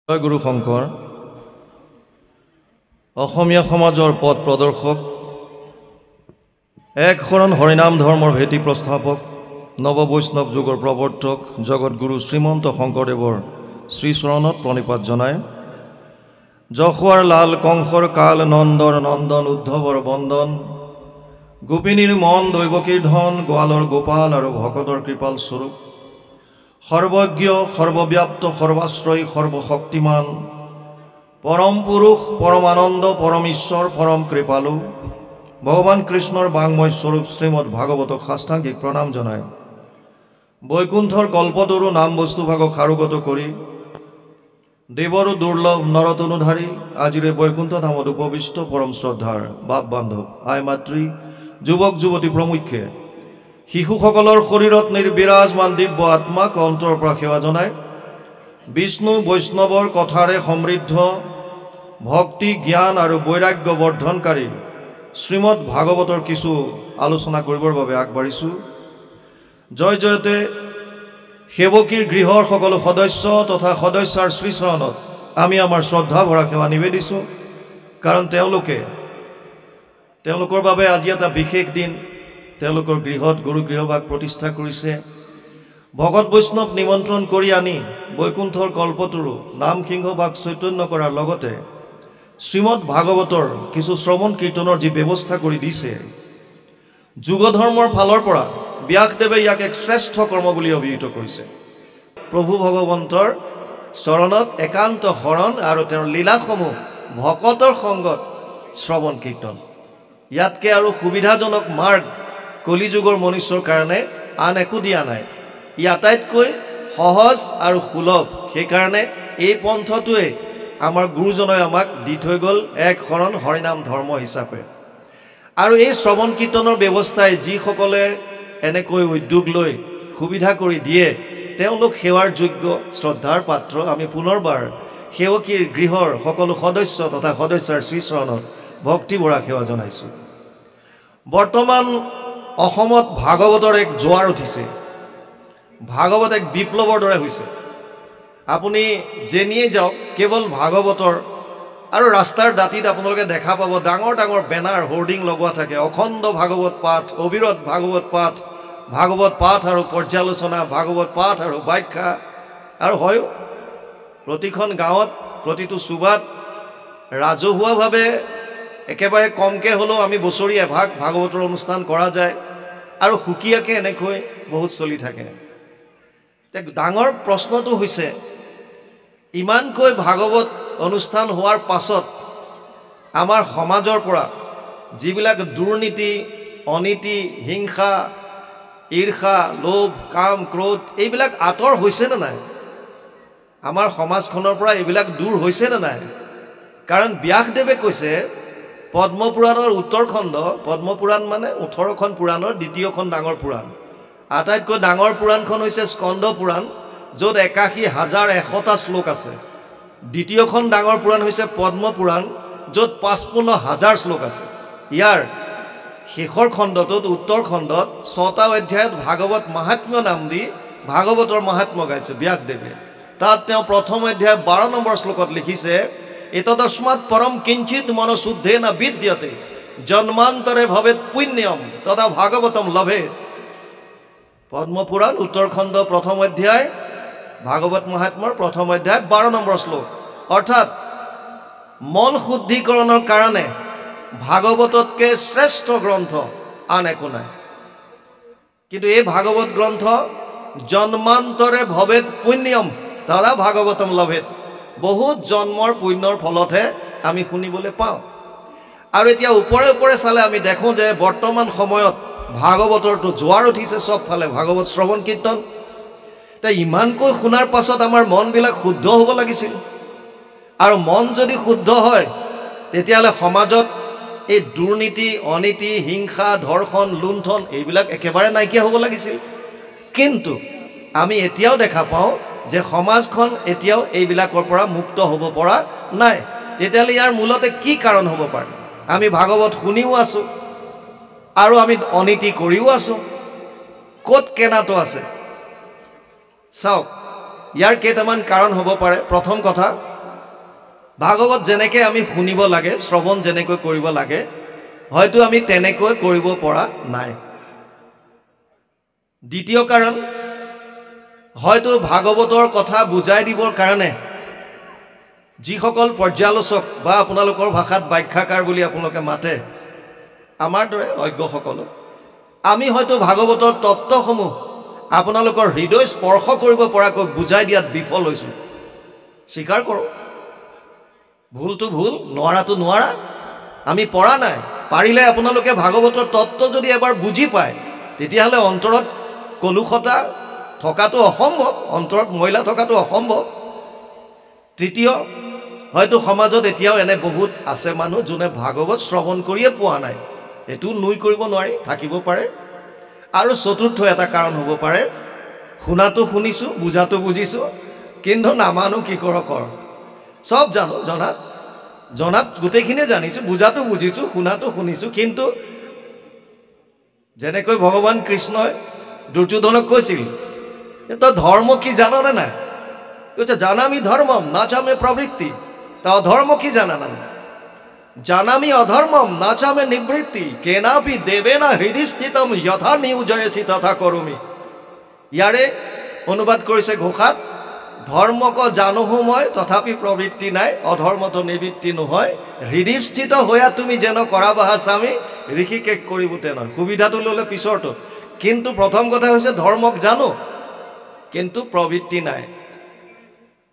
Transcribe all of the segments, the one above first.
জয় গুৰু শংকৰ অসমীয়া সমাজৰ পথ প্ৰদৰ্শক এক শৰণ হৰিনাম ধৰ্মৰ ভেটি প্ৰস্থাপক নৱ বৈষ্ণৱ যুগৰ প্ৰৱৰ্তক জগতগুৰু শ্ৰীমন্ত শংকৰদেৱৰ শ্ৰীচৰণত প্ৰণিপাত জনায় যশোৱাৰ লাল কংসৰ কাল নন্দৰ নন্দন উদ্ধৱৰ বন্দন গোপিনীৰ মন দৈৱকীৰ ধন গোৱালৰ গোপাল আৰু ভকতৰ কৃপাল স্বৰূপ সৰ্বজ্ঞ সৰ্বব্যাপ্ত সৰ্বাশ্ৰয়ী সৰ্বশক্তিমান পৰম পুৰুষ পৰমানন্দ পৰম ঈশ্বৰ পৰম কৃপালু ভগৱান কৃষ্ণৰ বাংময় স্বৰূপ শ্ৰীমদ ভাগৱতক সাষ্টাংগিক প্ৰণাম জনায় বৈকুণ্ঠৰ কল্পতৰু নাম বস্তুভাগক সাৰোগত কৰি দেৱৰো দুৰ্লভ নৰতনুধাৰী আজিৰে বৈকুণ্ঠ ধামত উপবিষ্ট পৰম শ্ৰদ্ধাৰ বাপ বান্ধৱ আই মাতৃ যুৱক যুৱতী প্ৰমুখ্যে শিশুসকলৰ শৰীৰত নিৰ্বিৰাজমান দিব্য আত্মাক অন্তৰৰ পৰা সেৱা জনায় বিষ্ণু বৈষ্ণৱৰ কথাৰে সমৃদ্ধ ভক্তি জ্ঞান আৰু বৈৰাগ্য বৰ্ধনকাৰী শ্ৰীমদ ভাগৱতৰ কিছু আলোচনা কৰিবৰ বাবে আগবাঢ়িছোঁ জয় জয়তে সেৱকীৰ গৃহৰ সকলো সদস্য তথা সদস্যাৰ শ্ৰীচৰণত আমি আমাৰ শ্ৰদ্ধা ভৰা সেৱা নিবেদিছোঁ কাৰণ তেওঁলোকৰ বাবে আজি এটা বিশেষ দিন তেওঁলোকৰ গৃহত গুৰু গৃহভাগ প্ৰতিষ্ঠা কৰিছে ভগত বৈষ্ণৱ নিমন্ত্ৰণ কৰি আনি বৈকুণ্ঠৰ কল্পতৰু নাম সিংহভাগ চৈতন্য কৰাৰ লগতে শ্ৰীমদ ভাগৱতৰ কিছু শ্ৰৱণ কীৰ্তনৰ যি ব্যৱস্থা কৰি দিছে যুগধৰ্মৰ ফালৰ পৰা ব্যাসদেৱে ইয়াক এক শ্ৰেষ্ঠ কৰ্ম বুলি অভিহিত কৰিছে প্ৰভু ভগৱন্তৰ চৰণত একান্ত শৰণ আৰু তেওঁৰ লীলাসমূহ ভকতৰ সংগত শ্ৰৱণ কীৰ্তন ইয়াতকৈ আৰু সুবিধাজনক মাৰ্গ কলিযুগৰ মনুষ্যৰ কাৰণে আন একো দিয়া নাই ই আটাইতকৈ সহজ আৰু সুলভ সেইকাৰণে এই পন্থটোৱে আমাৰ গুৰুজনাই আমাক দি থৈ গ'ল এক শৰণ হৰিনাম ধৰ্ম হিচাপে আৰু এই শ্ৰৱণ কীৰ্তনৰ ব্যৱস্থাই যিসকলে এনেকৈ উদ্যোগ লৈ সুবিধা কৰি দিয়ে তেওঁলোক সেৱাৰ যোগ্য শ্ৰদ্ধাৰ পাত্ৰ আমি পুনৰবাৰ সেৱকীৰ গৃহৰ সকলো সদস্য তথা সদস্যাৰ শ্ৰীচৰণত ভক্তি ভৰা সেৱা জনাইছোঁ বৰ্তমান অসমত ভাগৱতৰ এক জোৱাৰ উঠিছে ভাগৱত এক বিপ্লৱৰ দৰে হৈছে আপুনি যেনিয়ে যাওক কেৱল ভাগৱতৰ আৰু ৰাস্তাৰ দাঁতিত আপোনালোকে দেখা পাব ডাঙৰ ডাঙৰ বেনাৰ হোৰ্ডিং লগোৱা থাকে অখণ্ড ভাগৱত পাঠ অবিৰত ভাগৱত পাঠ আৰু পৰ্যালোচনা ভাগৱত পাঠ আৰু ব্যাখ্যা আৰু হয়ো প্ৰতিখন গাঁৱত প্ৰতিটো চুবাত ৰাজহুৱাভাৱে একেবাৰে কমকৈ হ'লেও আমি বছৰি এভাগ ভাগৱতৰ অনুষ্ঠান কৰা যায় আৰু সুকীয়াকৈ এনেকৈ বহুত চলি থাকে ডাঙৰ প্ৰশ্নটো হৈছে ইমানকৈ ভাগৱত অনুষ্ঠান হোৱাৰ পাছত আমাৰ সমাজৰ পৰা যিবিলাক দুৰ্নীতি অনীতি হিংসা ঈৰ্ষা লোভ কাম ক্ৰোধ এইবিলাক আঁতৰ হৈছেনে নাই আমাৰ সমাজখনৰ পৰা এইবিলাক দূৰ হৈছেনে নাই কাৰণ ব্যাসদেৱে কৈছে পদ্মপুৰাণৰ উত্তৰখণ্ড পদ্মপুৰাণ মানে 18খন পুৰাণৰ দ্বিতীয়খন ডাঙৰ পুৰাণ আটাইতকৈ ডাঙৰ পুৰাণখন হৈছে স্কন্দ পুৰাণ য'ত ৮১,১০০টা শ্লোক আছে দ্বিতীয়খন ডাঙৰ পুৰাণ হৈছে পদ্মপুৰাণ য'ত ৫৫,০০০ শ্লোক আছে ইয়াৰ শেষৰ খণ্ডটোত উত্তৰ খণ্ডত ৬টা অধ্যায়ত ভাগৱত মাহাত্ম্য নাম দি ভাগৱতৰ মাহাত্ম্য গাইছে ব্যাসদেৱে তাত তেওঁ প্ৰথম অধ্যায় ১২ নম্বৰ শ্লোকত লিখিছে এতদস্মাৎ পৰম কিঞ্চিত মনশুদ্ধে ন বিদ্যতে জন্মান্তৰে ভৱেৎ পুণ্যম তথা ভাগৱতম লভেৎ পদ্মপুৰাণ উত্তৰখণ্ড প্ৰথম অধ্যায় ভাগৱত মহাত্ম্যৰ প্ৰথম অধ্যায় ১২ নম্বৰ শ্লোক অৰ্থাৎ মন শুদ্ধিকৰণৰ কাৰণে ভাগৱততকৈ শ্ৰেষ্ঠ গ্ৰন্থ আন একো নাই কিন্তু এই ভাগৱত গ্ৰন্থ জন্মান্তৰে ভৱেৎ পুণ্যম তথা ভাগৱতম লভেৎ বহুত জন্মৰ পুণ্যৰ ফলতহে আমি শুনিবলৈ পাওঁ আৰু এতিয়া ওপৰে ওপৰে চালে আমি দেখোঁ যে বৰ্তমান সময়ত ভাগৱতৰটো জোৱাৰ উঠিছে চবফালে ভাগৱত শ্ৰৱণ কীৰ্তন এতিয়া ইমানকৈ শুনাৰ পাছত আমাৰ মনবিলাক শুদ্ধ হ'ব লাগিছিল আৰু মন যদি শুদ্ধ হয় তেতিয়াহ'লে সমাজত এই দুৰ্নীতি অনীতি হিংসা ধৰ্ষণ লুণ্ঠন এইবিলাক একেবাৰে নাইকিয়া হ'ব লাগিছিল কিন্তু আমি এতিয়াও দেখা পাওঁ যে সমাজখন এতিয়াও এইবিলাকৰ পৰা মুক্ত হ'ব পৰা নাই তেতিয়াহ'লে ইয়াৰ মূলতে কি কাৰণ হ'ব পাৰে আমি ভাগৱত শুনিও আছোঁ আৰু আমি অনীতি কৰিও আছোঁ ক'ত কেনাটো আছে চাওক ইয়াৰ কেইটামান কাৰণ হ'ব পাৰে প্ৰথম কথা ভাগৱত যেনেকৈ আমি শুনিব লাগে, শ্ৰৱণ যেনেকৈ কৰিব লাগে, হয়তো আমি তেনেকৈ কৰিব পৰা নাই। দ্বিতীয় কাৰণ, হয়তো ভাগৱতৰ কথা বুজাই দিবৰ কাৰণে যিসকল পৰ্যালোচক বা আপোনালোকৰ ভাষাত ব্যাখ্যাকাৰ বুলি আপোনালোকে মাতে, আমাৰ দৰে অজ্ঞসকলক আমি হয়তো ভাগৱতৰ তত্ত্বসমূহ আপোনালোকৰ হৃদয় স্পৰ্শ কৰিব পৰাকৈ বুজাই দিয়াত বিফল হৈছোঁ। স্বীকাৰ কৰোঁ, ভুলটো ভুল, নোৱাৰাটো নোৱাৰা, আমি পৰা নাই। পাৰিলে আপোনালোকে ভাগৱতৰ তত্ত্ব যদি এবাৰ বুজি পায়, তেতিয়াহ'লে অন্তৰত কলুষতা থকাটো অসম্ভৱ, অন্তৰত ময়লা থকাটো অসম্ভৱ। তৃতীয়, হয়তো সমাজত এতিয়াও এনে বহুত আছে মানুহ যোনে ভাগৱত শ্ৰৱণ কৰিয়ে পোৱা নাই, এইটো নুই কৰিব নোৱাৰি, থাকিব পাৰে। আৰু চতুৰ্থ এটা কাৰণ হ'ব পাৰে, শুনাটো শুনিছোঁ, বুজাটো বুজিছোঁ, কিন্তু নামানো কি কৰ কৰ। চব জানো, জনাত গোটেইখিনিয়ে জানিছোঁ, বুজাটো বুজিছোঁ, শুনাটো শুনিছোঁ, কিন্তু যেনেকৈ ভগৱান কৃষ্ণই দুৰ্যোধনক কৈছিল, তই ধৰ্ম কি জাননে নাই? কৈছে জানামি ধৰ্মম নাচামে প্ৰবৃত্তি। তা অধৰ্ম কি জানা না? জানামি অধর্মম নাচামে নিবৃত্তি কেনাপি দেবেনা হৃদয় স্থিতম যথা নিয়োজয়সি তথা করমি। ইয়াৰে অনুবাদ কৰিছে ঘোষাত, ধৰ্মক জানোহো মই তথাপি প্ৰবৃত্তি নাই, অধৰ্মতো নিবৃত্তি নহয়, হৃদয়স্থিত হোৱা তুমি যেন কৰা বাহা স্বামী ঋষিকেশ কৰিবতে নহয়। সুবিধাটো ল'লে পিছৰটো, কিন্তু প্ৰথম কথা হৈছে ধৰ্মক জানো কিন্তু প্ৰবৃত্তি নাই।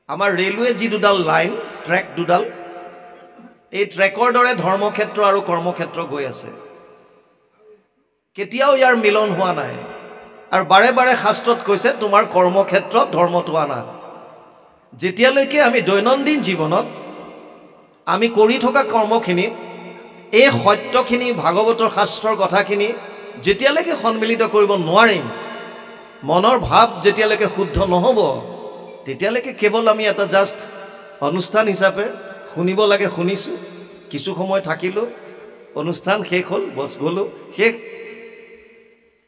আমাৰ ৰেলৱে যি দুডাল লাইন, ট্ৰেক দুডাল, এই ট্ৰেকৰ দৰে ধৰ্মক্ষেত্ৰ আৰু কৰ্মক্ষেত্ৰ গৈ আছে, কেতিয়াও ইয়াৰ মিলন হোৱা নাই। আৰু বাৰে বাৰে শাস্ত্ৰত কৈছে তোমাৰ কৰ্মক্ষেত্ৰত ধৰ্মটো আনা। যেতিয়ালৈকে আমি দৈনন্দিন জীৱনত আমি কৰি থকা কৰ্মখিনিত এই সত্যখিনি, ভাগৱতৰ শাস্ত্ৰৰ কথাখিনি যেতিয়ালৈকে সন্মিলিত কৰিব নোৱাৰিম, মনৰ ভাৱ যেতিয়ালৈকে শুদ্ধ নহ'ব, তেতিয়ালৈকে কেৱল আমি এটা জাষ্ট অনুষ্ঠান হিচাপে শুনিব লাগে, শুনিছোঁ, কিছু সময় থাকিলোঁ, অনুষ্ঠান শেষ হ'ল, বছ গ'লোঁ, শেষ।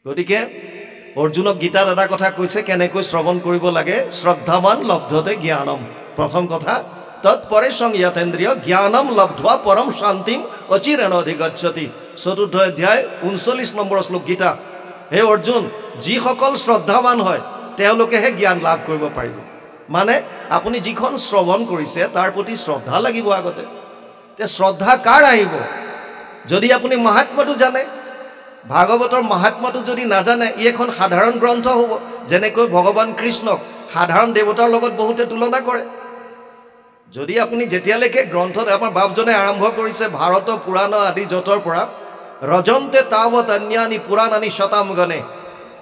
গতিকে অৰ্জুনক গীতাত এটা কথা কৈছে কেনেকৈ শ্ৰৱণ কৰিব লাগে, শ্ৰদ্ধাৱান লব্ধতে জ্ঞানম। প্ৰথম কথা, তৎপৰে সংযতেন্দ্ৰিয় জ্ঞানম লব্ধোৱা পৰম শান্তিম অচিৰেণ অধিগচ্ছতি। চতুৰ্থ অধ্যায় 39 নম্বৰ শ্লোক গীতা। হে অৰ্জুন, যিসকল শ্ৰদ্ধাৱান হয় তেওঁলোকেহে জ্ঞান লাভ কৰিব পাৰিব। মানে আপুনি যিখন শ্ৰৱণ কৰিছে তাৰ প্ৰতি শ্ৰদ্ধা লাগিব আগতে। এতিয়া শ্ৰদ্ধা কাৰ আহিব? যদি আপুনি মাহাত্ম্যটো জানে। ভাগৱতৰ মাহাত্ম্যটো যদি নাজানে, ই এখন সাধাৰণ গ্ৰন্থ হ'ব। যেনেকৈ ভগৱান কৃষ্ণক সাধাৰণ দেৱতাৰ লগত বহুতে তুলনা কৰে। যদি আপুনি যেতিয়ালৈকে গ্ৰন্থত, আমাৰ বাপজনে আৰম্ভ কৰিছে ভাৰত পুৰাণ আদি যতৰ পৰা, ৰজন্তে তাৱত অন্যানি পুৰাণানি শতাম গণে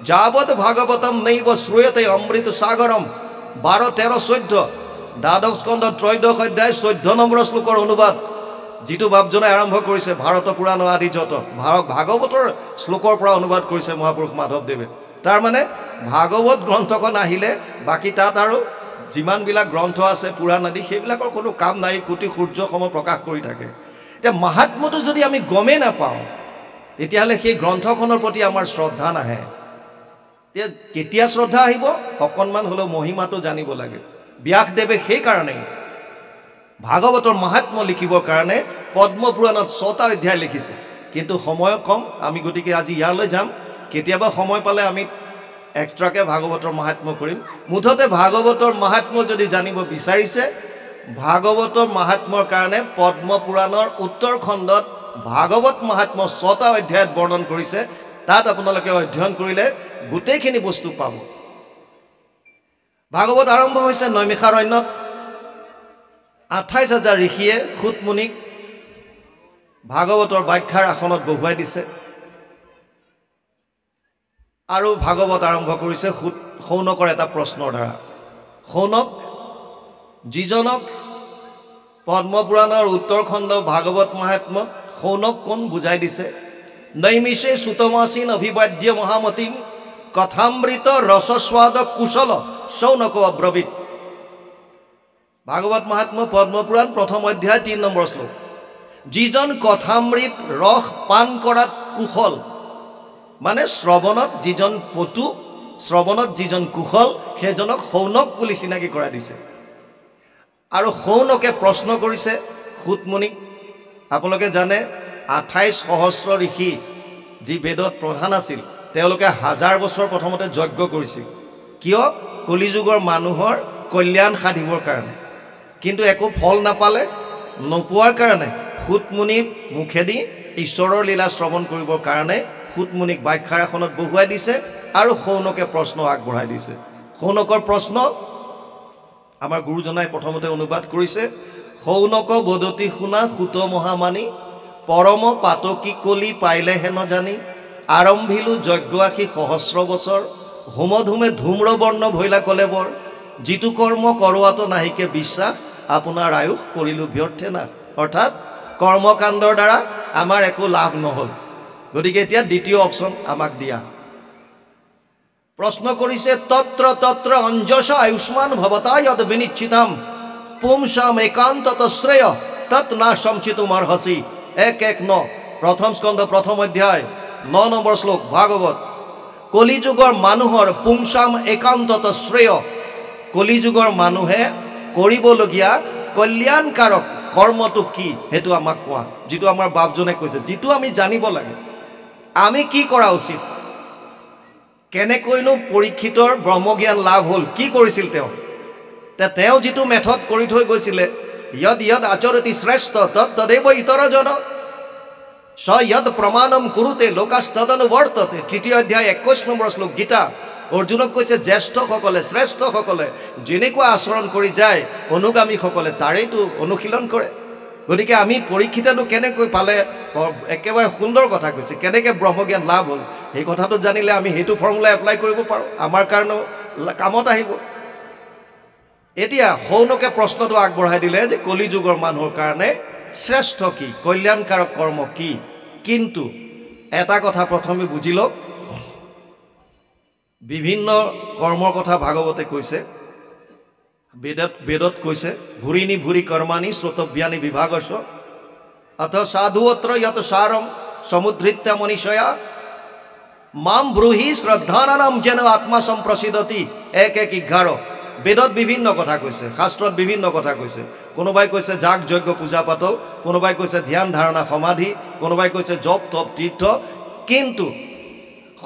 যাৱত ভাগৱতম নৈব শ্ৰূয়তে অমৃত সাগৰম। 12, 13, 14 দ্বাদশ স্কন্ধ ত্ৰয়োদশ অধ্যায় 14 নম্বৰ শ্লোকৰ অনুবাদ, যিটো বাপজনে আৰম্ভ কৰিছে ভাৰত পুৰাণ আদি যত, ভাগৱতৰ শ্লোকৰ পৰা অনুবাদ কৰিছে মহাপুৰুষ মাধৱদেৱে। তাৰমানে ভাগৱত গ্ৰন্থখন আহিলে বাকী তাত আৰু যিমানবিলাক গ্ৰন্থ আছে পুৰাণ আদি, সেইবিলাকৰ কোনো কাম নাই, কোটি সূৰ্যসম প্ৰকাশ কৰি থাকে। এতিয়া মাহাত্ম্যটো যদি আমি গমেই নাপাওঁ, তেতিয়াহ'লে সেই গ্ৰন্থখনৰ প্ৰতি আমাৰ শ্ৰদ্ধা নাহে। এতিয়া কেতিয়া শ্ৰদ্ধা আহিব? অকণমান হ'লেও মহিমাটো জানিব লাগে। ব্যাসদেৱে সেইকাৰণেই ভাগৱতৰ মাহাত্ম্য লিখিবৰ কাৰণে পদ্মপুৰাণত 6টা অধ্যায় লিখিছে, কিন্তু সময় কম। আমি গতিকে আজি ইয়ালৈ যাম, কেতিয়াবা সময় পালে আমি এক্সট্ৰাকৈ ভাগৱতৰ মাহাত্ম্য কৰিম। মুঠতে ভাগৱতৰ মাহাত্ম্য যদি জানিব বিচাৰিছে, ভাগৱতৰ মাহাত্ম্যৰ কাৰণে পদ্মপুৰাণৰ উত্তৰ খণ্ডত ভাগৱত মাহাত্ম্য 6টা অধ্যায়ত বৰ্ণন কৰিছে। তাত আপোনালোকে অধ্যয়ন কৰিলে গোটেইখিনি বস্তু পাব। ভাগৱত আৰম্ভ হৈছে নৈমিষাৰণ্যত। 28,000 ঋষিয়ে সুতমুনিক ভাগৱতৰ ব্যাখ্যাৰ আসনত বহুৱাই দিছে আৰু ভাগৱত আৰম্ভ কৰিছে শৌনকৰ এটা প্ৰশ্নৰ দ্বাৰা। শৌনক, যিজনক পদ্মপুৰাণৰ উত্তৰ খণ্ড ভাগৱত মাহাত্ম্যত শৌনক কোন বুজাই দিছে। নৈমিষে সুতমাসীন অভিবাদ্য মহামতিম কথামৃত ৰসস্বাদ কুশল শৌনক অব্ৰবীত। ভাগৱত মাহাত্ম্য পদ্মপুৰাণ প্ৰথম অধ্যায় 3 নম্বৰ শ্লোক। যিজন কথামৃত ৰস পান কৰাত কুশল, মানে শ্ৰৱণত যিজন পটু, শ্ৰৱণত যিজন কুশল, সেইজনক শৌনক বুলি চিনাকি কৰাই দিছে। আৰু সৌনকে প্ৰশ্ন কৰিছে সুতমুনিক। আপোনালোকে জানে 28 সহস্ৰ ঋষি যি বেদত প্ৰধান আছিল তেওঁলোকে 1000 বছৰ প্ৰথমতে যজ্ঞ কৰিছিল। কিয়? কলিযুগৰ মানুহৰ কল্যাণ সাধিবৰ কাৰণে। কিন্তু একো ফল নাপালে, নোপোৱাৰ কাৰণে সুতমুনিৰ মুখেদি ঈশ্বৰৰ লীলা শ্ৰৱণ কৰিবৰ কাৰণে সুতমুনিক ব্যাখ্যাৰ এখনত বহুৱাই দিছে আৰু সৌনকে প্ৰশ্ন আগবঢ়াই দিছে। সৌনকৰ প্ৰশ্ন আমাৰ গুৰুজনাই প্ৰথমতে অনুবাদ কৰিছে, সৌনক বদতি শুনা সুত মহামানী, পৰম পাতকী কলি পাইলে হেন জানি, আৰম্ভিলো যজ্ঞ আশী সহস্ৰ বছৰ, হোমধুমে ধূম্ৰবৰ্ণ ভৈলা কলে বৰ, যিটো কৰ্ম কৰোৱাটো নাহিকে বিশ্বাস, আপোনাৰ আয়ুস কৰিলো ব্যৰ্থে না। অৰ্থাৎ কৰ্মকাণ্ডৰ দ্বাৰা আমাৰ একো লাভ নহ'ল, গতিকে এতিয়া দ্বিতীয় অপশ্যন আমাক দিয়া। প্ৰশ্ন কৰিছে, তত্ৰ তত্ৰ অঞ্জস আয়ুষ্মান ভৱতা যদ বিনিশ্চিতম, পুংসাম একান্তত শ্ৰেয় তৎ না সমচিতুম অৰ্হসি। 1:1-9 প্ৰথম স্কন্ধ প্ৰথম অধ্যায় 9 নম্বৰ শ্লোক ভাগৱত। কলিযুগৰ মানুহৰ পুংসাম একান্তত শ্ৰেয়, কলিযুগৰ মানুহে কৰিবলগীয়া কল্যাণকাৰক কৰ্মটো কি সেইটো আমাক কোৱা, যিটো আমাৰ বাপজনে কৈছে, যিটো আমি জানিব লাগে। আমি কি কৰা উচিত? কেনেকৈনো পৰীক্ষিতৰ ব্ৰহ্মজ্ঞান লাভ হ'ল, কি কৰিছিল তেওঁ যিটো মেথড কৰি থৈ গৈছিলে, যদ যদ আচৰতি শ্ৰেষ্ঠ তদেৱ ইতৰজন স যদ প্ৰমাণম কুৰুতে লোকাস্তদনুবৰ্ততে। 3য় অধ্যায় 21 নম্বৰ শ্লোক গীতা। অৰ্জুনক কৈছে, জ্যেষ্ঠসকলে শ্ৰেষ্ঠসকলে যেনেকুৱা আচৰণ কৰি যায় অনুগামীসকলে তাৰেইতো অনুশীলন কৰে। গতিকে আমি পৰীক্ষিতেনো কেনেকৈ পালে, একেবাৰে সুন্দৰ কথা কৈছে, কেনেকৈ ব্ৰহ্মজ্ঞান লাভ হ'ল সেই কথাটো জানিলে আমি সেইটো ফৰ্মুলা এপ্লাই কৰিব পাৰোঁ, আমাৰ কাৰণেও কামত আহিব। এতিয়া সৌনকে প্ৰশ্নটো আগবঢ়াই দিলে যে কলিযুগৰ মানুহৰ কাৰণে শ্ৰেষ্ঠ কি, কল্যাণকাৰক কৰ্ম কি। কিন্তু এটা কথা প্ৰথমে বুজি লওক, বিভিন্ন কৰ্মৰ কথা ভাগৱতে কৈছে, বেদত কৈছে, ভুৰিনি ভুৰি কৰ্মাণি শ্ৰোতব্যানি বিভাগস অথ সাধুঅত্ৰ যত সাৰম সমুদ্ধৃত্য মনীষয়া মাম ব্ৰূহি শ্ৰদ্ধানানাম যেন আত্মা সম্প্ৰসিদতি। 1:11 বেদত বিভিন্ন কথা কৈছে, শাস্ত্ৰত বিভিন্ন কথা কৈছে। কোনোবাই কৈছে যাগ যজ্ঞ পূজা পাতল, কোনোবাই কৈছে ধ্যান ধাৰণা সমাধি, কোনোবাই কৈছে জপ তপ তীৰ্থ। কিন্তু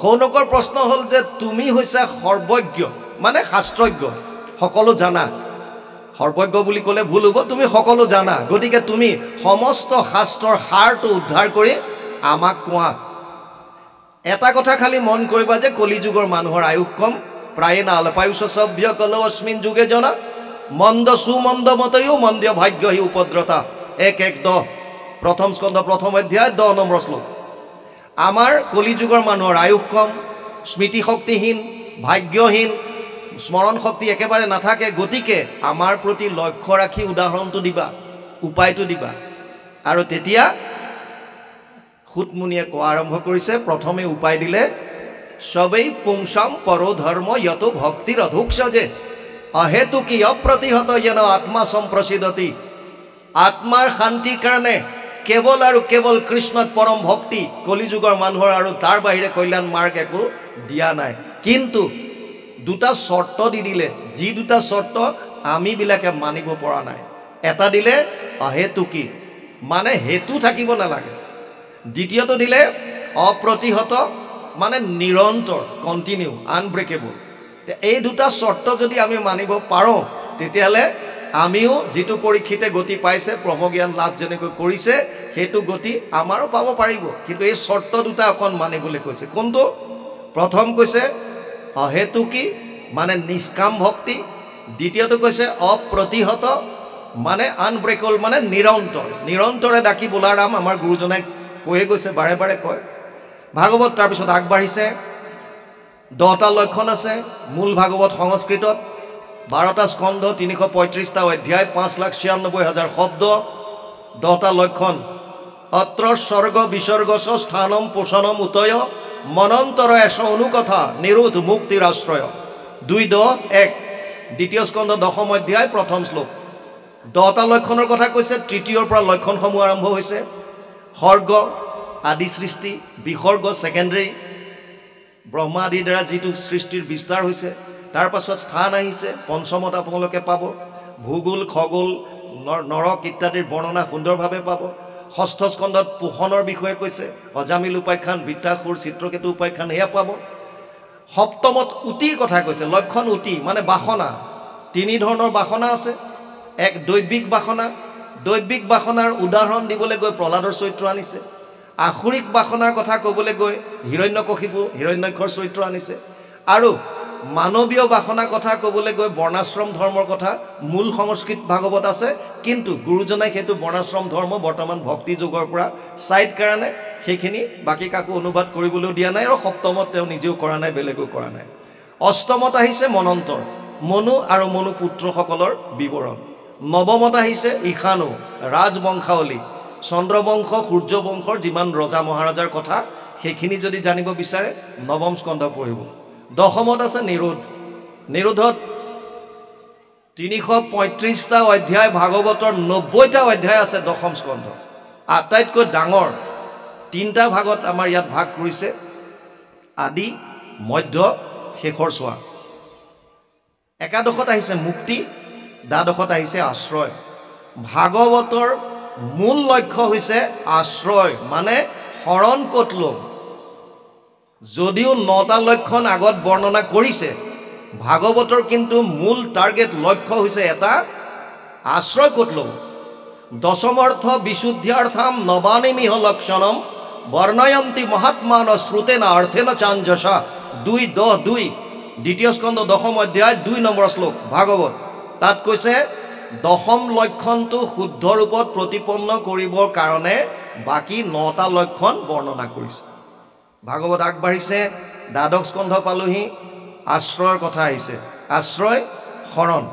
সৌনকৰ প্ৰশ্ন হ'ল যে তুমি হৈছে সৰ্বজ্ঞ, মানে শাস্ত্ৰজ্ঞ, সকলো জানা। সৰ্বজ্ঞ বুলি ক'লে ভুল হ'ব, তুমি সকলো জানা, গতিকে তুমি সমস্ত শাস্ত্ৰৰ সাৰটো উদ্ধাৰ কৰি আমাক কোৱা। এটা কথা খালি মন কৰিবা যে কলিযুগৰ মানুহৰ আয়ুস কম, প্ৰায়ে না অল্পায়ুষ সভ্য কল অস্মিন যুগে জনা, মন্দ সুমন্দ মতয়ো মন্দ ভাগ্য হি উপদ্ৰতা। 1:10 প্ৰথম স্কন্ধ প্ৰথম অধ্যায় 10 নম্বৰ শ্লোক। আমাৰ কলিযুগৰ মানুহৰ আয়ুস কম, স্মৃতি শক্তিহীন, ভাগ্যহীন, স্মৰণ শক্তি একেবাৰে নাথাকে। গতিকে আমাৰ প্ৰতি লক্ষ্য ৰাখি উদাহৰণটো দিবা, উপায়টো দিবা। আৰু তেতিয়া সুতমুনিয়ে কোৱা আৰম্ভ কৰিছে, প্ৰথমে উপায় দিলে, সবেই পুংসাম পৰো ধৰ্ম যত ভক্তিৰ অধুক্ষজে অহেতুকি অপ্ৰতিহত যেন আত্মা সম্প্ৰসিদতি। আত্মাৰ শান্তিৰ কাৰণে কেৱল আৰু কেৱল কৃষ্ণত পৰম ভক্তি কলিযুগৰ মানুহৰ, আৰু তাৰ বাহিৰে কল্যাণ মাৰ্গ একো দিয়া নাই। কিন্তু দুটা চৰ্ত দি দিলে, যি দুটা চৰ্ত আমিবিলাকে মানিব পৰা নাই। এটা দিলে অহেতুকি, মানে হেতু থাকিব নালাগে। দ্বিতীয়টো দিলে অপ্ৰতিহত, মানে নিৰন্তৰ, কণ্টিনিউ, আনব্ৰেকেবল। এই দুটা চৰ্ত যদি আমি মানিব পাৰোঁ তেতিয়াহ'লে আমিও যিটো পৰীক্ষিতে গতি পাইছে, ব্ৰহ্মজ্ঞান লাভ যেনেকৈ কৰিছে, সেইটো গতি আমাৰো পাব পাৰিব। কিন্তু এই চৰ্ত দুটা অকণ মানিবলৈ কৈছে। কোনটো? প্ৰথম কৈছে অহেতুকি, মানে নিষ্কাম ভক্তি। দ্বিতীয়টো কৈছে অপ্ৰতিহত, মানে আনব্ৰেকেবল, মানে নিৰন্তৰ, নিৰন্তৰে ডাকি বোলাৰাম। আমাৰ গুৰুজনাই কৈয়ে গৈছে, বাৰে বাৰে কয়। ভাগৱত তাৰপিছত আগবাঢ়িছে, 10টা লক্ষণ আছে মূল ভাগৱত সংস্কৃতত, 12টা স্কন্ধ, 335টা অধ্যায়, 5,96,000 শব্দ, 10টা লক্ষণ। অত্ৰ স্বৰ্গ বিসৰ্গস স্থানম পোষণম উতয় মনন্তৰ এশ অনুকথা নিৰোধ মুক্তিৰ আশ্ৰয়। 2:10-1 দ্বিতীয় স্কন্ধ 10ম অধ্যায় 1ম শ্লোক। 10টা লক্ষণৰ কথা কৈছে। তৃতীয়ৰ পৰা লক্ষণসমূহ আৰম্ভ হৈছে। সৰ্গ আদি সৃষ্টি, বিসৰ্গ ছেকেণ্ডেৰী, ব্ৰহ্মা আদিৰ দ্বাৰা যিটো সৃষ্টিৰ বিস্তাৰ হৈছে। তাৰ পাছত স্থান আহিছে, পঞ্চমত আপোনালোকে পাব। ভূগোল খগোল নৰক ইত্যাদিৰ বৰ্ণনা সুন্দৰভাৱে পাব। ষষ্ঠ স্কন্ধত পোষণৰ বিষয়ে কৈছে, অজামিল উপাখ্যান, বৃত্তাসুৰ, চিত্ৰকেতু উপাখ্যান এয়া পাব। সপ্তমত উতিৰ কথা কৈছে, লক্ষণ উতি মানে বাসনা। তিনি ধৰণৰ বাসনা আছে। এক দৈবিক বাসনা, দৈবিক বাসনাৰ উদাহৰণ দিবলৈ গৈ প্ৰহ্লাদৰ চৰিত্ৰ আনিছে। আসুৰিক বাসনাৰ কথা ক'বলৈ গৈ হিৰণ্যকশিপু হিৰণ্যাক্ষৰ চৰিত্ৰ আনিছে। আৰু মানৱীয় বাসনাৰ কথা ক'বলৈ গৈ বৰ্ণাশ্ৰম ধৰ্মৰ কথা মূল সংস্কৃত ভাগৱত আছে, কিন্তু গুৰুজনাই সেইটো বৰ্ণাশ্ৰম ধৰ্ম বৰ্তমান ভক্তি যুগৰ পৰা চাইড কাৰণে সেইখিনি বাকী কাকো অনুবাদ কৰিবলৈও দিয়া নাই, আৰু সপ্তমত তেওঁ নিজেও কৰা নাই, বেলেগো কৰা নাই। অষ্টমত আহিছে মনন্তৰ, মনু আৰু মনু পুত্ৰসকলৰ বিৱৰণ। নৱমত আহিছে ঈশানু, ৰাজবংশাৱলী, চন্দ্ৰবংশ সূৰ্যবংশৰ যিমান ৰজা মহাৰাজাৰ কথা সেইখিনি যদি জানিব বিচাৰে নৱম স্কন্ধ পঢ়িব। দশমত আছে নিৰোধ। নিৰোধত 335টা অধ্যায়, ভাগৱতৰ 90টা অধ্যায় আছে দশম স্কন্ধ। আটাইতকৈ ডাঙৰ 3টা ভাগত আমাৰ ইয়াত ভাগ কৰিছে, আদি মধ্য শেষৰ চোৱা। একাদশত আহিছে মুক্তি, দ্বাদশত আহিছে আশ্ৰয়। ভাগৱতৰ মূল লক্ষ্য হৈছে আশ্ৰয়, মানে শৰণ ক'ত ল'ম। যদিও 9টা লক্ষণ আগত বৰ্ণনা কৰিছে, ভাগৱতৰ কিন্তু মূল টাৰ্গেট লক্ষ্য হৈছে এটা, আশ্ৰয় ক'ত ল'ব। দশমৰ্থ বিশুদ্ধ্যাৰ্থম নবানিমিহ লক্ষণম বৰ্ণয়ন্তি মহাত্মান শ্ৰুতেনা অৰ্থেন চাঞ্জসা। 2:10-2 দ্বিতীয় স্কন্ধ দশম অধ্যায় 2 নম্বৰ শ্লোক ভাগৱত। তাত কৈছে দশম লক্ষণটো শুদ্ধ ৰূপত প্ৰতিপন্ন কৰিবৰ কাৰণে বাকী 9টা লক্ষণ বৰ্ণনা কৰিছে। ভাগৱত আগবাঢ়িছে, দ্বাদশ স্কন্ধ পালোহি, আশ্ৰয়ৰ কথা আহিছে। আশ্ৰয় শৰণ,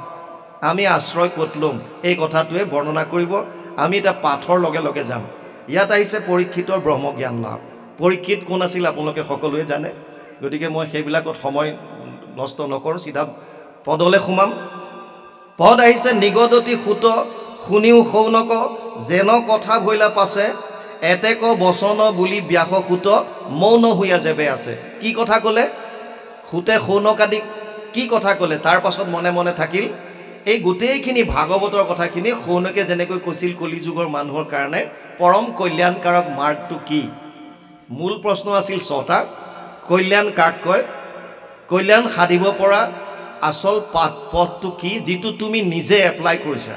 আমি আশ্ৰয় ক'ত ল'ম এই কথাটোৱে বৰ্ণনা কৰিব। আমি এটা পাঠৰ লগে লগে যাম। ইয়াত আহিছে পৰীক্ষিতৰ ব্ৰহ্মজ্ঞান লাভ। পৰীক্ষিত কোন আছিল আপোনালোকে সকলোৱে জানে, গতিকে মই সেইবিলাকত সময় নষ্ট নকৰোঁ, চিধা পদলৈ সোমাম। পদ আহিছে নিগদতি সুত শুনিও শৌনক যেন কথা ভৈলা পাছে এতেক বচন বুলি ব্যাস সুত মৌন হৈয়া যেবে আছে। কি কথা ক'লে? সুতে শৌনক আদি কি কথা ক'লে, তাৰ পাছত মনে মনে থাকিল। এই গোটেইখিনি ভাগৱতৰ কথাখিনি শৌনকে যেনেকৈ কৈছিল কলিযুগৰ মানুহৰ কাৰণে পৰম কল্যাণকাৰক মাৰ্গটো কি। মূল প্ৰশ্ন আছিল 6টা। কল্যাণ কাক কয়, কল্যাণ সাধিব পৰা আচল পথটো কি, যিটো তুমি নিজে এপ্লাই কৰিছা।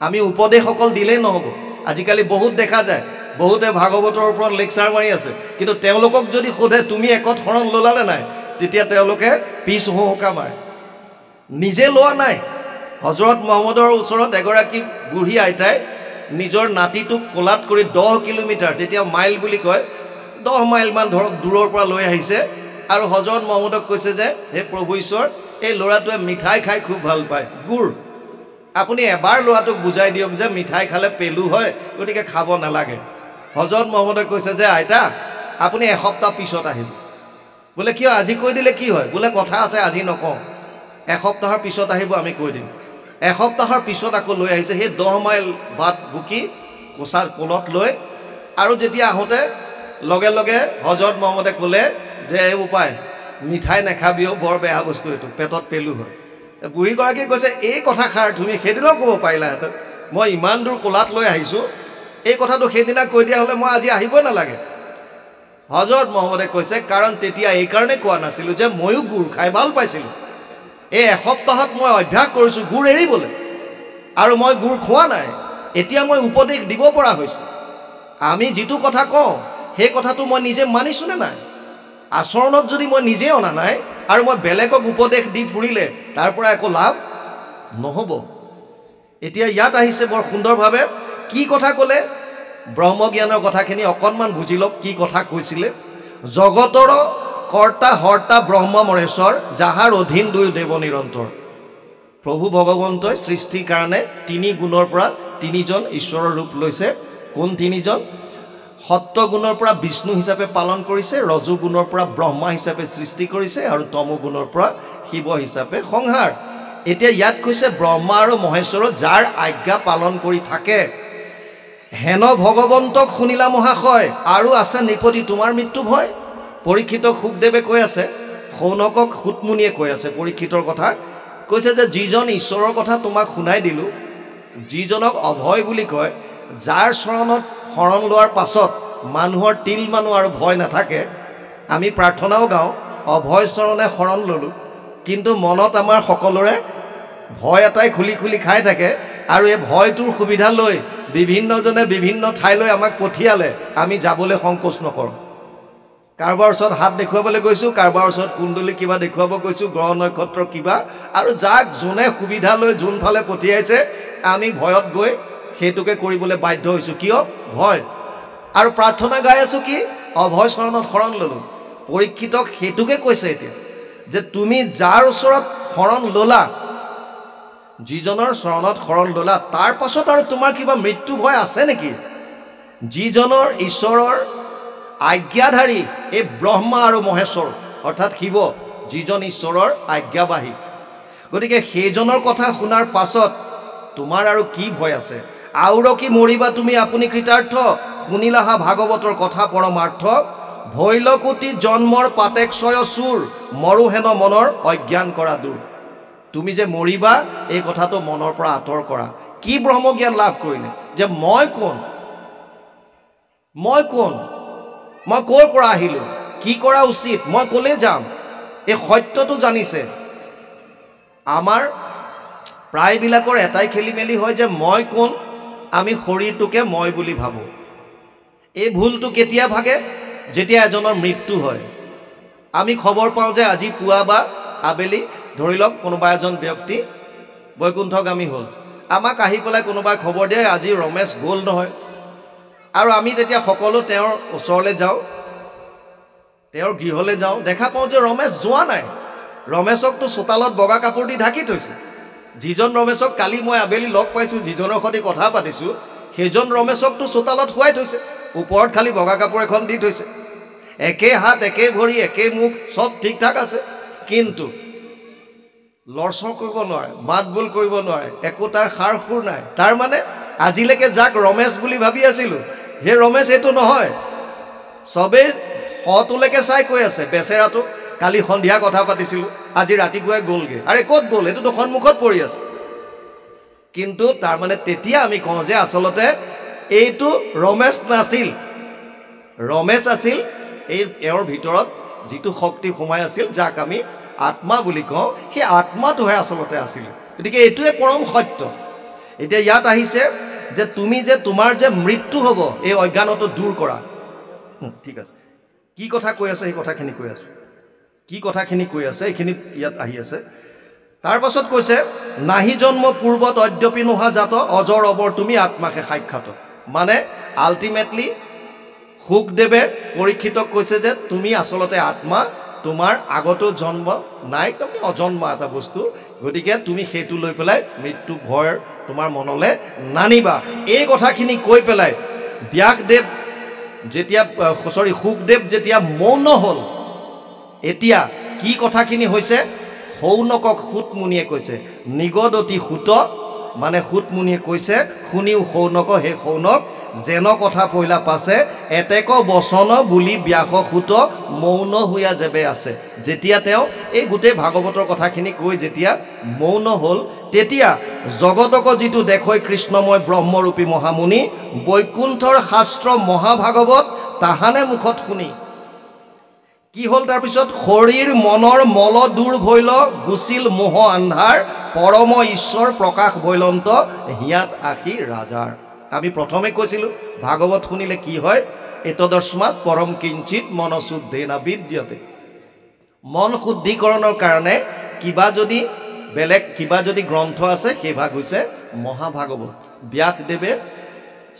আমি উপদেশ অকল দিলেই নহ'ব। আজিকালি বহুত দেখা যায়, বহুতে ভাগৱতৰ ওপৰত লেকচাৰ মাৰি আছে, কিন্তু তেওঁলোকক যদি সোধে তুমি একত শৰণ ল'লানে নাই, তেতিয়া তেওঁলোকে পিছ হুহুকা মাৰে, নিজে লোৱা নাই। হজৰত মহম্মদৰ ওচৰত এগৰাকী বুঢ়ী আইতাই নিজৰ নাতিটোক কোলাত কৰি 10 কিলোমিটাৰ, তেতিয়া মাইল বুলি কয়, 10 মাইলমান ধৰক দূৰৰ পৰা লৈ আহিছে, আৰু হজৰত মহম্মদক কৈছে যে হে প্ৰভু ঈশ্বৰ, এই ল'ৰাটোৱে মিঠাই খাই খুব ভাল পায়, গুড়, আপুনি এবাৰ ল'ৰাটোক বুজাই দিয়ক যে মিঠাই খালে পেলু হয়, গতিকে খাব নালাগে। হজৰত মহম্মদে কৈছে যে আইতা আপুনি এসপ্তাহ পিছত আহিব। বোলে কিয়, আজি কৈ দিলে কি হয়? বোলে কথা আছে আজি নকওঁ, এসপ্তাহৰ পিছত আহিব, আমি কৈ দিম। এসপ্তাহৰ পিছত আকৌ লৈ আহিছে, সেই 10 মাইল বাট বুকি কোচাৰ কোলত লৈ, আৰু যেতিয়া আহোঁতে লগে লগে হজৰত মহম্মদে ক'লে যে এই উপায় মিঠাই নাখাবিও, বৰ বেয়া বস্তু এইটো, পেটত পেলু হয়। বুঢ়ীগৰাকীয়ে কৈছে এই কথাষাৰ তুমি সেইদিনাও ক'ব পাৰিলাহেঁতেন, মই ইমান দূৰ কোলাত লৈ আহিছোঁ, এই কথাটো সেইদিনা কৈ দিয়া হ'লে মই আজি আহিবই নালাগে। হজৰত মহম্মদে কৈছে কাৰণ তেতিয়া এইকাৰণে কোৱা নাছিলোঁ যে ময়ো গুড় খাই ভাল পাইছিলোঁ, এই এসপ্তাহত মই অভ্যাস কৰিছোঁ গুড় এৰিবলৈ, আৰু মই গুড় খোৱা নাই, এতিয়া মই উপদেশ দিব পৰা হৈছোঁ। আমি যিটো কথা কওঁ সেই কথাটো মই নিজে মানিছোঁনে নাই? আচৰণত যদি মই নিজে অনা নাই আৰু মই বেলেগক উপদেশ দি ফুৰিলে তাৰ পৰা একো লাভ নহ'ব। এতিয়া ইয়াত আহিছে বৰ সুন্দৰভাৱে, কি কথা ক'লে? ব্ৰহ্মজ্ঞানৰ কথাখিনি অকণমান বুজি লওক, কি কথা কৈছিলে। জগতৰ কৰ্তা হৰ্তা ব্ৰহ্ম মহেশ্বৰ, যাহাৰ অধীন 2 দেৱ নিৰন্তৰ। প্ৰভু ভগৱন্তই সৃষ্টিৰ কাৰণে 3 গুণৰ পৰা 3জন ঈশ্বৰৰ ৰূপ লৈছে। কোন 3জন? সত্য গুণৰ পৰা বিষ্ণু হিচাপে পালন কৰিছে, ৰজু গুণৰ পৰা ব্ৰহ্মা হিচাপে সৃষ্টি কৰিছে, আৰু তম গুণৰ পৰা শিৱ হিচাপে সংহাৰ। এতিয়া ইয়াত কৈছে ব্ৰহ্মা আৰু মহেশ্বৰৰ যাৰ আজ্ঞা পালন কৰি থাকে, হেন ভগৱন্তক শুনিলা মহাশয়, আৰু আছে নৃপতি তোমাৰ মৃত্যু ভয়। পৰীক্ষিতক শুকদেৱে কৈ আছে, শৌনকক সুতমুনিয়ে কৈ আছে পৰীক্ষিতৰ কথা, কৈছে যে যিজন ঈশ্বৰৰ কথা তোমাক শুনাই দিলোঁ, যিজনক অভয় বুলি কয়, যাৰ চৰণত শৰণ লোৱাৰ পাছত মানুহৰ তিল মানুহ আৰু ভয় নাথাকে। আমি প্ৰাৰ্থনাও গাওঁ, অভয় চৰণে শৰণ ল'লোঁ, কিন্তু মনত আমাৰ সকলোৰে ভয় এটাই খুলি খুলি খাই থাকে। আৰু এই ভয়টোৰ সুবিধা লৈ বিভিন্নজনে বিভিন্ন ঠাইলৈ আমাক পঠিয়ালে, আমি যাবলৈ সংকোচ নকৰোঁ। কাৰোবাৰ ওচৰত হাত দেখুৱাবলৈ গৈছোঁ, কাৰোবাৰ ওচৰত কুণ্ডলী কিবা দেখুৱাব গৈছোঁ, গ্ৰহ নক্ষত্ৰ কিবা, আৰু যাক যোনে সুবিধা লৈ যোনফালে পঠিয়াইছে আমি ভয়ত গৈ সেইটোকে কৰিবলৈ বাধ্য হৈছোঁ। কিয়? ভয়। আৰু প্ৰাৰ্থনা গাই আছোঁ কি? অভয় চৰণত শৰণ ল'লোঁ। পৰীক্ষিতক সেইটোকে কৈছে এতিয়া, যে তুমি যাৰ ওচৰত শৰণ ল'লা, যিজনৰ চৰণত শৰণ ল'লা, তাৰ পাছত আৰু তোমাৰ কিবা মৃত্যু ভয় আছে নেকি? যিজনৰ ঈশ্বৰৰ আজ্ঞাধাৰী, এই ব্ৰহ্মা আৰু মহেশ্বৰ অৰ্থাৎ শিৱ, যিজন ঈশ্বৰৰ আজ্ঞাবাহী, গতিকে সেইজনৰ কথা শুনাৰ পাছত তোমাৰ আৰু কি ভয় আছে? আউৰ কি মৰিবা তুমি আপুনি কৃতাৰ্থ, শুনিলাহা ভাগৱতৰ কথা পৰমাৰ্থ, ভৈলকুটি জন্মৰ পাতেক্ষয় চুৰ, মৰোহেন মনৰ অজ্ঞান কৰা দূৰ। তুমি যে মৰিবা এই কথাটো মনৰ পৰা আঁতৰ কৰা। কি ব্ৰহ্মজ্ঞান লাভ কৰিলে? যে মই কোন, মই কোন, মই ক'ৰ পৰা আহিলোঁ, কি কৰা উচিত, মই ক'লৈ যাম, এই সত্যটো জানিছে। আমাৰ প্ৰায়বিলাকৰ এটাই খেলি মেলি হয় যে মই কোন, আমি শৰীৰটোকে মই বুলি ভাবোঁ। এই ভুলটো কেতিয়া ভাগে? যেতিয়া এজনৰ মৃত্যু হয়। আমি খবৰ পাওঁ যে আজি পুৱা বা আবেলি, ধৰি লওক কোনোবা এজন ব্যক্তি বৈকুণ্ঠগামী হ'ল, আমাক আহি পেলাই কোনোবাই খবৰ দিয়ে আজি ৰমেশ গ'ল নহয়। আৰু আমি তেতিয়া সকলো তেওঁৰ ওচৰলৈ যাওঁ, তেওঁৰ গৃহলৈ যাওঁ, দেখা পাওঁ যে ৰমেশ যোৱা নাই। ৰমেশকতো চোতালত বগা কাপোৰ দি ঢাকি থৈছে। যিজন ৰমেশক কালি মই আবেলি লগ পাইছোঁ, যিজনৰ সৈতে কথা পাতিছোঁ, সেইজন ৰমেশকতো চোতালত শুৱাই থৈছে, ওপৰত খালি বগা কাপোৰ এখন দি থৈছে। একে হাত, একে ভৰি, একে মুখ, চব ঠিক ঠাক আছে, কিন্তু লৰচৰ কৰিব নোৱাৰে, মাত বোল কৰিব নোৱাৰে, একো তাৰ সাৰ সুৰ নাই। তাৰমানে আজিলৈকে যাক ৰমেশ বুলি ভাবি আছিলোঁ, সেই ৰমেশ এইটো নহয়। চবেই সটোলৈকে চাই কৈ আছে বেচেৰাটো কালি সন্ধিয়া কথা পাতিছিলোঁ, আজি ৰাতিপুৱাই গ'লগৈ। আৰে ক'ত গ'ল? এইটোতো সন্মুখত পৰি আছে। কিন্তু তাৰমানে তেতিয়া আমি কওঁ যে আচলতে এইটো ৰমেশ নাছিল, ৰমেশ আছিল এওঁৰ ভিতৰত যিটো শক্তি সোমাই আছিল, যাক আমি আত্মা বুলি কওঁ, সেই আত্মাটোহে আচলতে আছিল। গতিকে এইটোৱে পৰম সত্য। এতিয়া ইয়াত আহিছে যে তুমি যে তোমাৰ যে মৃত্যু হ'ব, এই অজ্ঞানটো দূৰ কৰা। ঠিক আছে, কি কথা কৈ আছে সেই কথাখিনি কৈ আছোঁ। কি কথাখিনি কৈ আছে এইখিনি ইয়াত আহি আছে। তাৰ পাছত কৈছে নাহি জন্ম পূৰ্বত অদ্যপি নোহা জাত, অজৰ অবৰ তুমি আত্মাকে সাক্ষাৎ। মানে আল্টিমেটলি শুকদেৱে পৰীক্ষিতক কৈছে যে তুমি আচলতে আত্মা, তোমাৰ আগতো জন্ম নাই, তুমি অজন্ম এটা বস্তু। গতিকে তুমি সেইটো লৈ পেলাই মৃত্যু ভয় তোমাৰ মনলৈ নানিবা। এই কথাখিনি কৈ পেলাই ব্যাসদেৱ যেতিয়া শুকদেৱ যেতিয়া মৌন হ'ল, এতিয়া কি কথাখিনি হৈছে? শৌনকক সুতমুনিয়ে কৈছে, নিগদতি সুত, মানে সুতমুনিয়ে কৈছে শুনিও শৌনক, হে শৌনক যেন কথা পইলা পাছে, এতেক বচন বুলি ব্যাস সুত মৌন হৈয়া যেবে আছে। যেতিয়া তেওঁ এই গোটেই ভাগৱতৰ কথাখিনি কৈ যেতিয়া মৌন হ'ল, তেতিয়া জগতক যিটো দেখৈ কৃষ্ণময় ব্ৰহ্মৰূপী মহামুনি, বৈকুণ্ঠৰ শাস্ত্ৰ মহাভাগৱত তাহানে মুখত শুনি। কি হ'ল তাৰপিছত? শৰীৰ মনৰ মল দূৰ ভৈল, গুচিল মোহ আন্ধাৰ, পৰম ঈশ্বৰ প্ৰকাশ ভৈলন্ত, হিয়াত আশী ৰাজাৰ। আমি প্ৰথমে কৈছিলোঁ ভাগৱত শুনিলে কি হয়? এতদস্মাৎ পৰম কিঞ্চিত মনশুদ্ধেনা বিদ্যতে। মন শুদ্ধিকৰণৰ কাৰণে বেলেগ কিবা যদি গ্ৰন্থ আছে, সেই ভাগ হৈছে মহাভাগৱত। ব্যাসদেৱে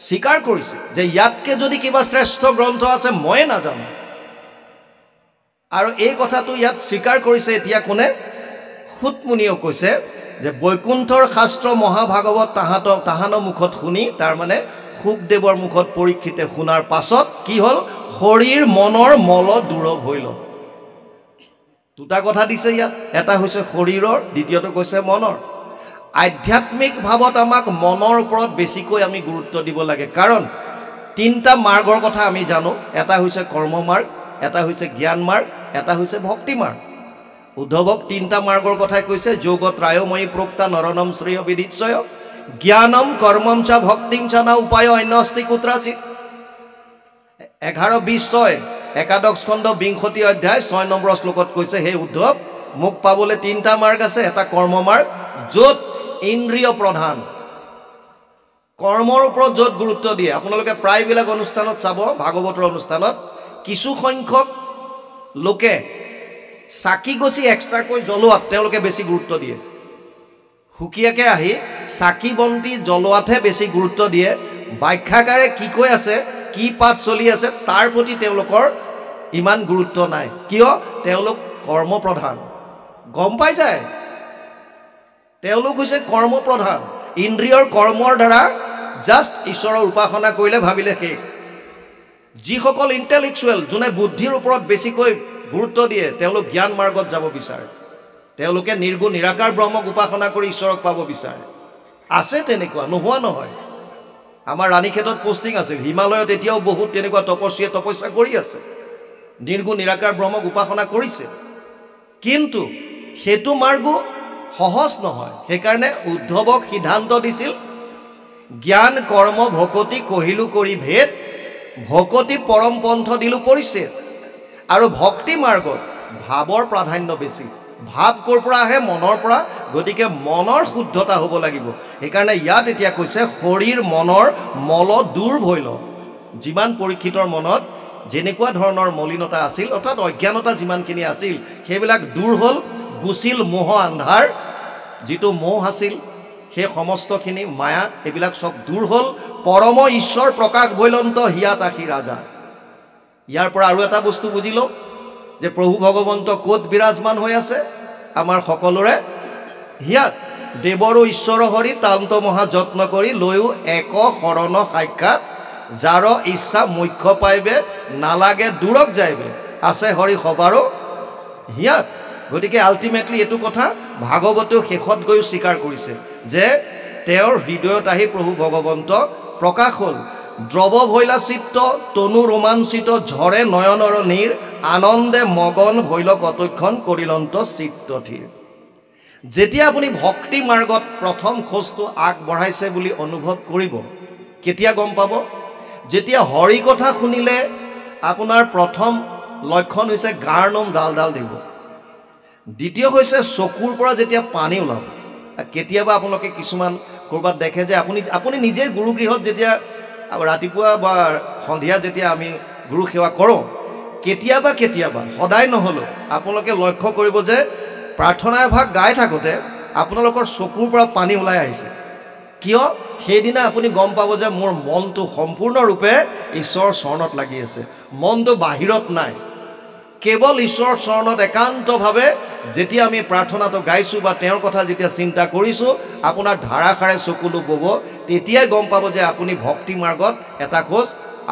স্বীকাৰ কৰিছে যে ইয়াতকৈ যদি কিবা শ্ৰেষ্ঠ গ্ৰন্থ আছে ময়ে নাজানো। আৰু এই কথাটো ইয়াত স্বীকাৰ কৰিছে এতিয়া কোনে? সুতমুনিয়েও কৈছে যে বৈকুণ্ঠৰ শাস্ত্ৰ মহাভাগৱত তাহানৰ মুখত শুনি, তাৰমানে শুকদেৱৰ মুখত পৰীক্ষিতে শুনাৰ পাছত কি হ'ল? শৰীৰ মনৰ মল দূৰ ভৈল। দুটা কথা দিছে ইয়াত, এটা হৈছে শৰীৰৰ, দ্বিতীয়টো কৈছে মনৰ। আধ্যাত্মিক ভাৱত আমাক মনৰ ওপৰত বেছিকৈ আমি গুৰুত্ব দিব লাগে, কাৰণ তিনিটা মাৰ্গৰ কথা আমি জানো। এটা হৈছে কৰ্ম মাৰ্গ, এটা হৈছে জ্ঞান মাৰ্গ, এটা হৈছে ভক্তি মাৰ্গ। উদ্ধৱক তিনিটা মাৰ্গৰ কথাই কৈছে যোগত ৰায়ময়ী প্ৰোক্তা নৰনম শ্ৰেয় বিদিচ্ছয় জ্ঞানম কৰ্মম চ ভক্তিম চ না উপায় অন্য অস্তি কুত্ৰাচিত 11:20 একাদশ খণ্ড 20 অধ্যায় 6 নম্বৰ শ্লোকত কৈছে হে উদ্ধৱ মোক পাবলৈ তিনিটা মাৰ্গ আছে এটা কৰ্ম মাৰ্গ য'ত ইন্দ্ৰিয় প্ৰধান কৰ্মৰ ওপৰত য'ত গুৰুত্ব দিয়ে আপোনালোকে প্ৰায়বিলাক অনুষ্ঠানত চাব ভাগৱতৰ অনুষ্ঠানত কিছু সংখ্যক লোকে চাকি গছি এক্সট্ৰাকৈ জ্বলোৱাত তেওঁলোকে বেছি গুৰুত্ব দিয়ে হুকিয়াকে আহি চাকি বন্তি জ্বলোৱাতহে বেছি গুৰুত্ব দিয়ে ব্যাখ্যাকাৰে কি কৈ আছে কি পাঠ চলি আছে তাৰ প্ৰতি তেওঁলোকৰ ইমান গুৰুত্ব নাই কিয় তেওঁলোক কৰ্ম প্ৰধান গম পাই যায় তেওঁলোক হৈছে কৰ্ম প্ৰধান ইন্দ্ৰিয়ৰ কৰ্মৰ দ্বাৰা জাষ্ট ঈশ্বৰৰ উপাসনা কৰিলে ভাবিলে শেষ যিসকল ইণ্টেলেকচুৱেল যোনে বুদ্ধিৰ ওপৰত বেছিকৈ গুৰুত্ব দিয়ে তেওঁলোক জ্ঞান মাৰ্গত যাব বিচাৰে তেওঁলোকে নিৰ্গুণ নিৰাকাৰ ব্ৰহ্মক উপাসনা কৰি ঈশ্বৰক পাব বিচাৰে আছে তেনেকুৱা নোহোৱা নহয় আমাৰ ৰাণীক্ষেত্ৰত পোষ্টিং আছিল হিমালয়ত এতিয়াও বহুত তেনেকুৱা তপস্যীয়ে তপস্যা কৰি আছে নিৰ্গুণ নিৰাকাৰ ব্ৰহ্মক উপাসনা কৰিছে কিন্তু সেইটো মাৰ্গ সহজ নহয় সেইকাৰণে উদ্ধৱক সিদ্ধান্ত দিছিল জ্ঞান কৰ্ম ভকতি কহিলো কৰি ভেদ ভকতি পৰম পন্থ দিলো পৰিছেদ আৰু ভক্তি মাৰ্গত ভাৱৰ প্ৰাধান্য বেছি ভাৱ ক'ৰ পৰা আহে মনৰ পৰা গতিকে মনৰ শুদ্ধতা হ'ব লাগিব সেইকাৰণে ইয়াত এতিয়া কৈছে শৰীৰ মনৰ মল দূৰ ভৈল যিমান পৰীক্ষিতৰ মনত যেনেকুৱা ধৰণৰ মলিনতা আছিল অৰ্থাৎ অজ্ঞানতা যিমানখিনি আছিল সেইবিলাক দূৰ হ'ল গুচিল মোহ আন্ধাৰ যিটো মোহ আছিল সেই সমস্তখিনি মায়া এইবিলাক সব দূৰ হ'ল পৰম ঈশ্বৰ প্ৰকাশ ভৈলন্ত হিয়াত আখি ৰাজা ইয়াৰ পৰা আৰু এটা বস্তু বুজিলো যে প্ৰভু ভগৱন্ত ক'ত বিৰাজমান হৈ আছে আমাৰ সকলোৰে হিয়াত দেৱৰো ঈশ্বৰ হৰি তান্ত মহা যত্ন কৰি লৈও এক শৰণ সাক্ষাৎ যাৰ ইচ্ছা মুখ্য পাইবে নালাগে দূৰক যাইবে আছে হৰি সবাৰো হিয়াত গতিকে আল্টিমেটলি এইটো কথা ভাগৱতেও শেষত গৈ স্বীকাৰ কৰিছে যে তেওঁৰ হৃদয়ত আহি প্ৰভু ভগৱন্ত প্ৰকাশ হ'ল দ্ৰৱ ভৈলা চিত্ত তনু ৰোমাঞ্চিত ঝৰে নয়নৰ নীৰ আনন্দে মগন ভৈল কতক্ষণ কৰিলন্ত চিত্ত থিৰ যেতিয়া আপুনি ভক্তি মাৰ্গত প্ৰথম খোজটো আগবঢ়াইছে বুলি অনুভৱ কৰিব কেতিয়া গম পাব যেতিয়া হৰি কথা শুনিলে আপোনাৰ প্ৰথম লক্ষণ হৈছে গাৰ নোম ডাল ডাল দিব দ্বিতীয় হৈছে চকুৰ পৰা যেতিয়া পানী ওলাব কেতিয়াবা আপোনালোকে কিছুমান কৰবাত দেখে যে আপুনি নিজে গুৰুগৃহত যেতিয়া ৰাতিপুৱা বা সন্ধিয়া যেতিয়া আমি গুৰু সেৱা কৰোঁ কেতিয়াবা সদায় নহ'লেও আপোনালোকে লক্ষ্য কৰিব যে প্ৰাৰ্থনা এভাগ গাই থাকোঁতে আপোনালোকৰ চকুৰ পৰা পানী ওলাই আহিছে কিয় সেইদিনা আপুনি গম পাব যে মোৰ মনটো সম্পূৰ্ণৰূপে ঈশ্বৰৰ চৰণত লাগি আছে মনটো বাহিৰত নাই কেৱল ঈশ্বৰৰ চৰণত একান্তভাৱে যেতিয়া আমি প্ৰাৰ্থনাটো গাইছোঁ বা তেওঁৰ কথা যেতিয়া চিন্তা কৰিছোঁ আপোনাৰ ধাৰাসাৰে চকুলো বব তেতিয়াই গম পাব যে আপুনি ভক্তি মাৰ্গত এটা খোজ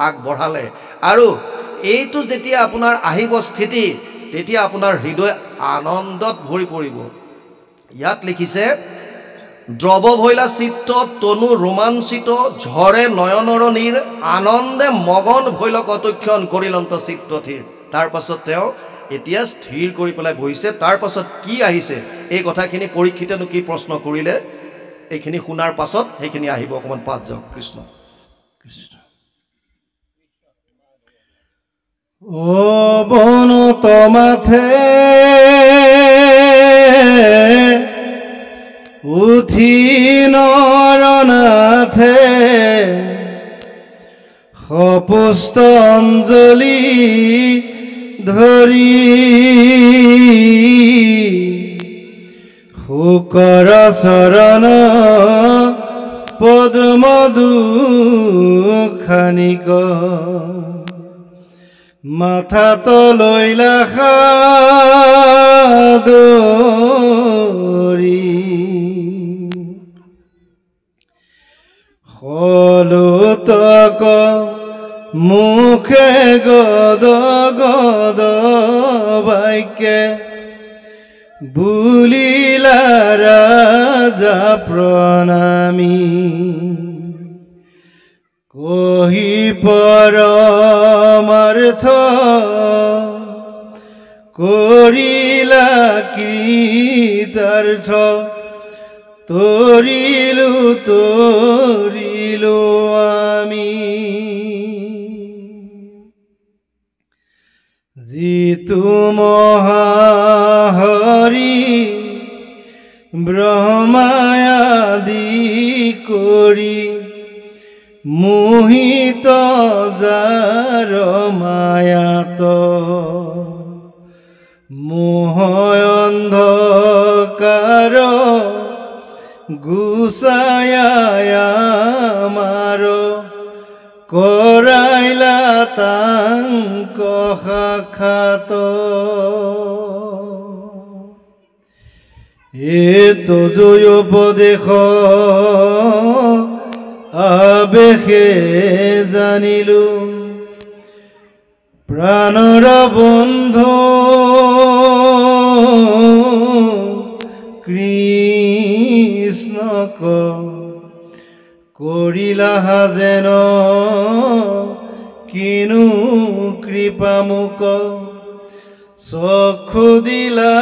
আগবঢ়ালে আৰু এইটো যেতিয়া আপোনাৰ আহিব স্থিতি তেতিয়া আপোনাৰ হৃদয় আনন্দত ভৰি পৰিব ইয়াত লিখিছে দ্ৰৱ ভৈলা চিত্ত তনু ৰোমাঞ্চিত ঝৰে নয়নৰ নীৰ আনন্দে মগন ভৈল কতক্ষণ কৰিলন্ত চিত্ত থিৰ তাৰ পাছত তেওঁ এতিয়া স্থিৰ কৰি পেলাই বহিছে তাৰ পাছত কি আহিছে এই কথাখিনি পৰীক্ষিতেনো কি প্ৰশ্ন কৰিলে এইখিনি শুনাৰ পাছত সেইখিনি আহিব অকমান পাঠ যাওক কৃষ্ণ কৃষ্ণ ও বনত মাথে উঠি নৰনাথে সপুষ্ট অঞ্জলি ধৰি শুকৰ চৰণ পদ্ম দুখানিক মাথা তলৈলা সাদৰি হলুতক মুখে গদ গদ বাক্যে বুলিলা ৰাজা প্ৰণামী কহি পৰমাৰ্থ কৰিলা কৃতাৰ্থ তৰিলো আমি যিটো মহাহৰি ব্ৰহ্মায়াদি কৰি মোহিত যাৰ মায়াত মোহ অন্ধকাৰ গুচায় আমাৰ কৰাইলা তাংক সাক্ষাৎ এতো জয় উপদেশ আবেশে জানিলো প্ৰাণৰ বন্ধু কৃষ্ণক কৰিলা যেন কিনো কৃপামুক চক্ষু দিলা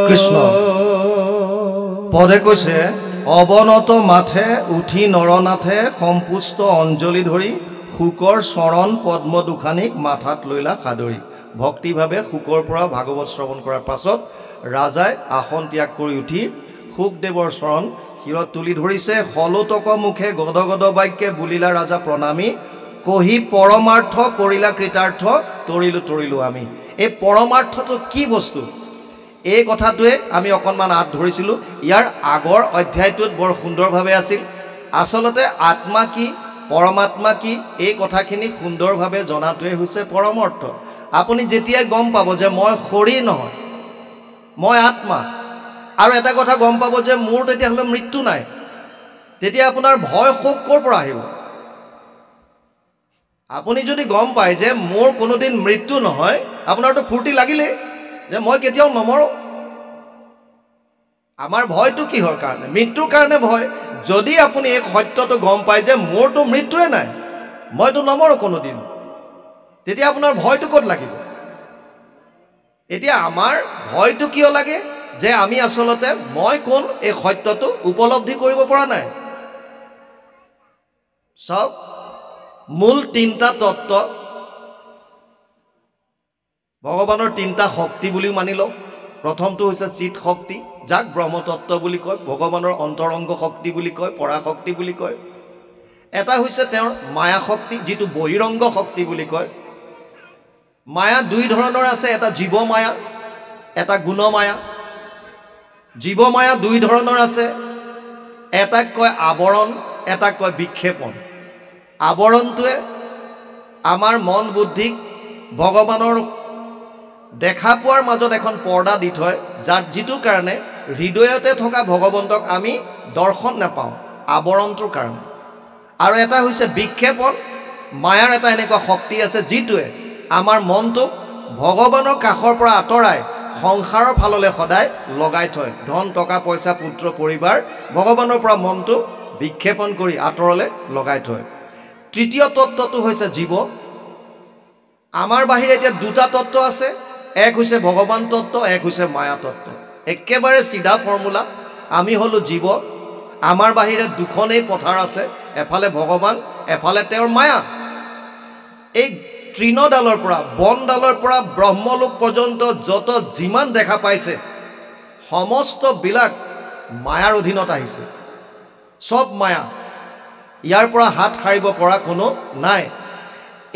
কৃষ্ণ পদে কৈছে অৱনত মাথে উঠি নৰনাথে সম্পুষ্ট অঞ্জলি ধৰি শুকৰ চৰণ পদ্ম দুখানিক মাথাত লৈলা সাদৰি ভক্তিভাৱে শুকৰ পৰা ভাগৱত শ্ৰৱণ কৰাৰ পাছত ৰাজাই আসন ত্যাগ কৰি উঠি শুকদেৱৰ চৰণ শিৰত তুলি ধৰিছে হলোতক মুখে গদ গদ বাক্যে বুলিলা ৰাজা প্ৰণামী কহি পৰমাৰ্থ কৰিলা কৃতাৰ্থ তৰিলো আমি এই পৰমাৰ্থটো কি বস্তু এই কথাটোৱে আমি অকণমান আঁত ধৰিছিলোঁ ইয়াৰ আগৰ অধ্যায়টোত বৰ সুন্দৰভাৱে আছিল আচলতে আত্মা কি পৰমাত্মা কি এই কথাখিনি সুন্দৰভাৱে জনাটোৱে হৈছে পৰম অৰ্থ আপুনি যেতিয়াই গম পাব যে মই শৰীৰ নহয় মই আত্মা আৰু এটা কথা গম পাব যে মোৰ তেতিয়াহ'লে মৃত্যু নাই তেতিয়া আপোনাৰ ভয় শোক ক'ৰ পৰা আহিব আপুনি যদি গম পায় যে মোৰ কোনোদিন মৃত্যু নহয় আপোনাৰতো ফূৰ্তি লাগিলে যে মই কেতিয়াও নমৰো আমাৰ ভয়টো কিহৰ কাৰণে মৃত্যুৰ কাৰণে ভয় যদি আপুনি এই সত্যটো গম পায় যে মোৰতো মৃত্যুৱে নাই মইতো নমৰো কোনোদিন তেতিয়া আপোনাৰ ভয়টো ক'ত লাগিব এতিয়া আমাৰ ভয়টো কিয় লাগে যে আমি আসলতে মই কোন এই সত্যটো উপলব্ধি কৰিব পৰা নাই সব মূল তিনটা তত্ত্ব ভগৱানৰ তিনটা শক্তি বুলি মানি লওক প্ৰথমটো হৈছে চিত শক্তি যাক ব্ৰহ্মতত্ত্ব বুলি কয় ভগৱানৰ অন্তৰংগ শক্তি বুলি কয় পৰাশক্তি বুলি কয় এটা হৈছে তেওঁৰ মায়া শক্তি যিটো বহিৰংগ শক্তি বুলি কয় মায়া দুই ধৰণৰ আছে এটা জীৱ মায়া এটা গুণ মায়া জীৱ মায়া দুই ধৰণৰ আছে এটাক কয় আৱৰণ এটাক কয় বিক্ষেপণ আৱৰণটোৱে আমাৰ মন বুদ্ধিক ভগৱানৰ দেখা পোৱাৰ মাজত এখন পৰ্দা দি থয় যাৰ যিটো কাৰণে হৃদয়তে থকা ভগৱন্তক আমি দৰ্শন নাপাওঁ আৱৰণটোৰ কাৰণে আৰু এটা হৈছে বিক্ষেপণ মায়াৰ এটা এনেকুৱা শক্তি আছে যিটোৱে আমাৰ মনটোক ভগৱানৰ কাষৰ পৰা আঁতৰাই সংসাৰৰ ফাললৈ সদায় লগাই থয় ধন টকা পইচা পুত্ৰ পৰিবাৰ ভগৱানৰ পৰা মনটো বিক্ষেপণ কৰি আঁতৰলৈ লগাই থয় তৃতীয় তত্ত্বটো হৈছে জীৱ আমাৰ বাহিৰে এতিয়া দুটা তত্ত্ব আছে এক হৈছে ভগৱান তত্ত্ব এক হৈছে মায়া তত্ত্ব একেবাৰে সিধা ফৰ্মুলা আমি হলো জীৱ আমাৰ বাহিৰে দুখনেই পথাৰ আছে এফালে ভগৱান এফালে তেওঁৰ মায়া এই তৃণডালৰ পৰা বনডালৰ পৰা ব্ৰহ্মলোক পৰ্যন্ত যত যিমান দেখা পাইছে সমস্ত বিলাক মায়াৰ অধীনত আহিছে সব মায়া ইয়াৰ পৰা হাত সাৰিব পৰা কোনো নাই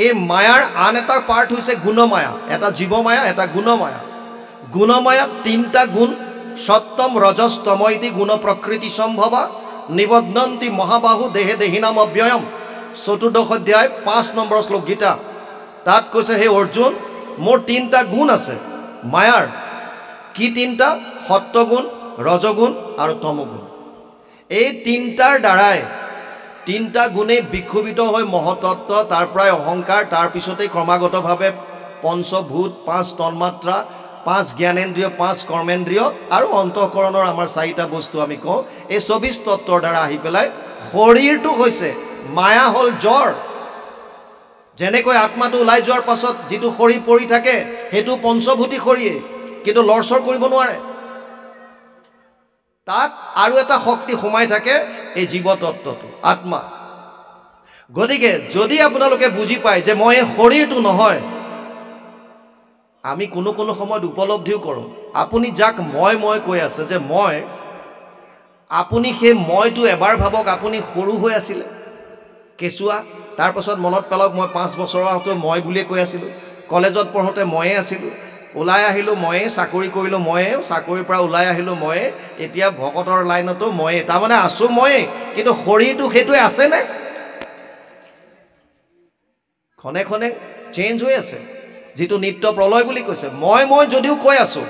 এই মায়াৰ আন এটা পাৰ্ট হৈছে গুণমায়া এটা জীৱ মায়া এটা গুণমায়া গুণমায়া তিনটা গুণ সত্যম ৰজস তম ইতি গুণ প্ৰকৃতি সম্ভৱা নিবদ্ধন্তি মহাবাহু দেহে দেহিনাম অব্যয়ম চতুৰ্দশ অধ্যায় 5 নম্বৰ শ্লোক গীতা তাত কৈছে হে অৰ্জুন মোৰ তিনটা গুণ আছে মায়াৰ কি তিনটা সত্যগুণ ৰজগুণ আৰু তমগুণ এই তিনটাৰ দ্বাৰাই তিনটা গুণে বিক্ষোভিত হৈ মহতত্ত্ব তাৰ পৰাই অহংকাৰ তাৰ পিছতে ক্ৰমাগতভাৱে পঞ্চভূত 5 তন্মাত্ৰা 5 জ্ঞানেন্দ্ৰিয় 5 কৰ্মেন্দ্ৰিয় আৰু অন্তঃকৰণৰ আমাৰ 4টা বস্তু আমি কওঁ এই 24 তত্ত্বৰ দ্বাৰা আহি পেলাই শৰীৰটো হৈছে মায়া হল জ্বৰ যেনেকৈ আত্মাটো ওলাই যোৱাৰ পাছত যিটো শৰীৰ পৰি থাকে সেইটো পঞ্চভূতি শৰীৰে, কিন্তু লৰচৰ কৰিব নোৱাৰে। তাত আৰু এটা শক্তি সোমাই থাকে, এই জীৱতত্ত্বটো আত্মা। গতিকে যদি আপোনালোকে বুজি পায় যে মই এই শৰীৰটো নহয়, আমি কোনো কোনো সময়ত উপলব্ধিও কৰোঁ আপুনি যাক মই কৈ আছে যে মই, আপুনি সেই মইটো এবাৰ ভাবক আপুনি সৰু হৈ আছিলে কেঁচুৱা, তাৰ পাছত মনত পেলাওক মই 5 বছৰৰ আগতে মই বুলিয়ে কৈ আছিলোঁ, কলেজত পঢ়োঁতে ময়ে আছিলোঁ, ওলাই আহিলোঁ ময়ে, চাকৰি কৰিলোঁ ময়ে, চাকৰিৰ পৰা ওলাই আহিলোঁ ময়ে, এতিয়া ভকতৰ লাইনতো ময়ে, তাৰমানে আছোঁ ময়ে, কিন্তু শৰীৰটো সেইটোৱে আছেনে? ক্ষণে ক্ষণে চেঞ্জ হৈ আছে, যিটো নিত্য প্ৰলয় বুলি কৈছে। মই যদিও কৈ আছোঁ,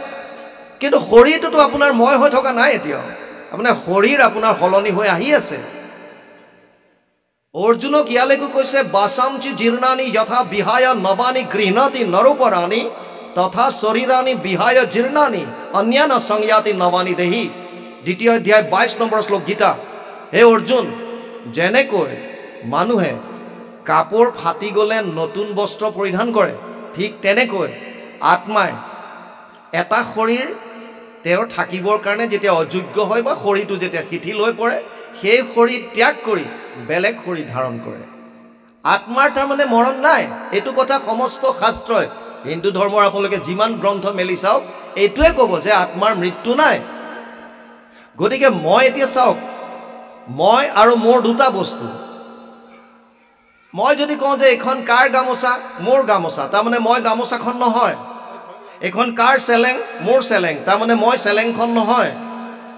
কিন্তু শৰীৰটোতো আপোনাৰ মই হৈ থকা নাই এতিয়াও, আপোনাৰ শৰীৰ আপোনাৰ সলনি হৈ আহি আছে। অৰ্জুনক ইয়ালৈকো কৈছে বাসামচি জীৰ্ণানি যথা বিহায় নবানি গৃহণতি নৰোপৰাণি তথা শৰীৰানি বিহায় জীৰ্ণানি অন্যান্য সংয়াতি নবানি দেহি। 2য় অধ্যায় 22 নম্বৰ শ্লোক গীতা। হে অৰ্জুন, যেনেকৈ মানুহে কাপোৰ ফাটি গ'লে নতুন বস্ত্ৰ পৰিধান কৰে, ঠিক তেনেকৈ আত্মাই এটা শৰীৰ তেওঁৰ থাকিবৰ কাৰণে যেতিয়া অযোগ্য হয় বা শৰীৰটো যেতিয়া শিথিল হৈ পৰে, সেই শৰীৰ ত্যাগ কৰি বেলেগ শৰীৰ ধাৰণ কৰে। আত্মাৰ তাৰমানে মৰণ নাই, এইটো কথা সমস্ত শাস্ত্ৰই, হিন্দু ধৰ্মৰ আপোনালোকে যিমান গ্ৰন্থ মেলি চাওক এইটোৱে ক'ব যে আত্মাৰ মৃত্যু নাই। গতিকে মই এতিয়া চাওক, মই আৰু মোৰ দুটা বস্তু। মই যদি কওঁ যে এইখন কাৰ গামোচা, মোৰ গামোচা, তাৰমানে মই গামোচাখন নহয়। এইখন কাৰ চেলেং, মোৰ চেলেং, তাৰমানে মই চেলেংখন নহয়।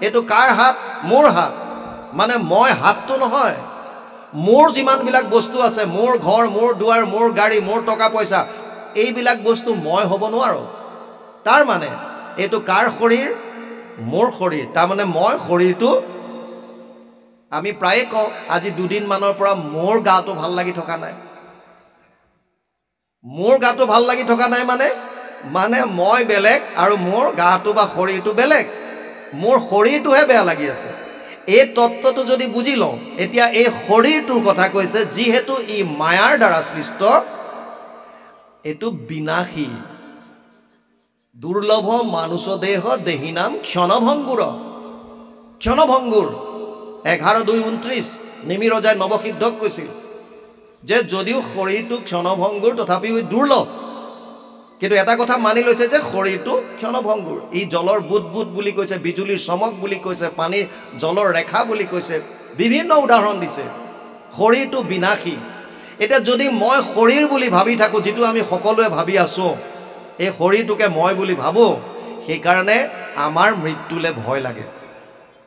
এইটো কাৰ হাত, মোৰ হাত, মানে মই হাতটো নহয়। মোৰ যিমানবিলাক বস্তু আছে, মোৰ ঘৰ, মোৰ দুৱাৰ, মোৰ গাড়ী, মোৰ টকা পইচা, এইবিলাক বস্তু মই হ'ব নোৱাৰোঁ। তাৰ মানে এইটো কাৰ শৰীৰ, মোৰ শৰীৰ, তাৰমানে মই শৰীৰটো। আমি প্ৰায়ে কওঁ আজি 2 দিনমানৰ পৰা মোৰ গাটো ভাল লাগি থকা নাই। মোৰ গাটো ভাল লাগি থকা নাই মানে মই বেলেগ আৰু মোৰ গাটো বা শৰীৰটো বেলেগ, মোৰ শৰীৰটোহে বেয়া লাগি আছে। এই তত্ত্বটো যদি বুজি লওঁ, এতিয়া এই শৰীৰটোৰ কথা কৈছে যিহেতু ই মায়াৰ দ্বাৰা সৃষ্ট, এইটো বিনাশী, দুৰ্লভ মানুষ দেহ দেহিনাম ক্ষণভংগুৰ। 11:2:29 নিমিৰজাই নৱসিদ্ধক কৈছিল যে যদিও শৰীৰটো ক্ষণভংগুৰ তথাপিও দুৰ্লভ, কিন্তু এটা কথা মানি লৈছে যে শৰীৰটো ক্ষণভংগুৰ। ই জলৰ বুট বুলি কৈছে, বিজুলীৰ চমক বুলি কৈছে, পানীৰ জলৰ ৰেখা বুলি কৈছে, বিভিন্ন উদাহৰণ দিছে। শৰীৰটো বিনাশী। এতিয়া যদি মই শৰীৰ বুলি ভাবি থাকোঁ, যিটো আমি সকলোৱে ভাবি আছোঁ, এই শৰীৰটোকে মই বুলি ভাবোঁ, সেইকাৰণে আমাৰ মৃত্যুলৈ ভয় লাগে।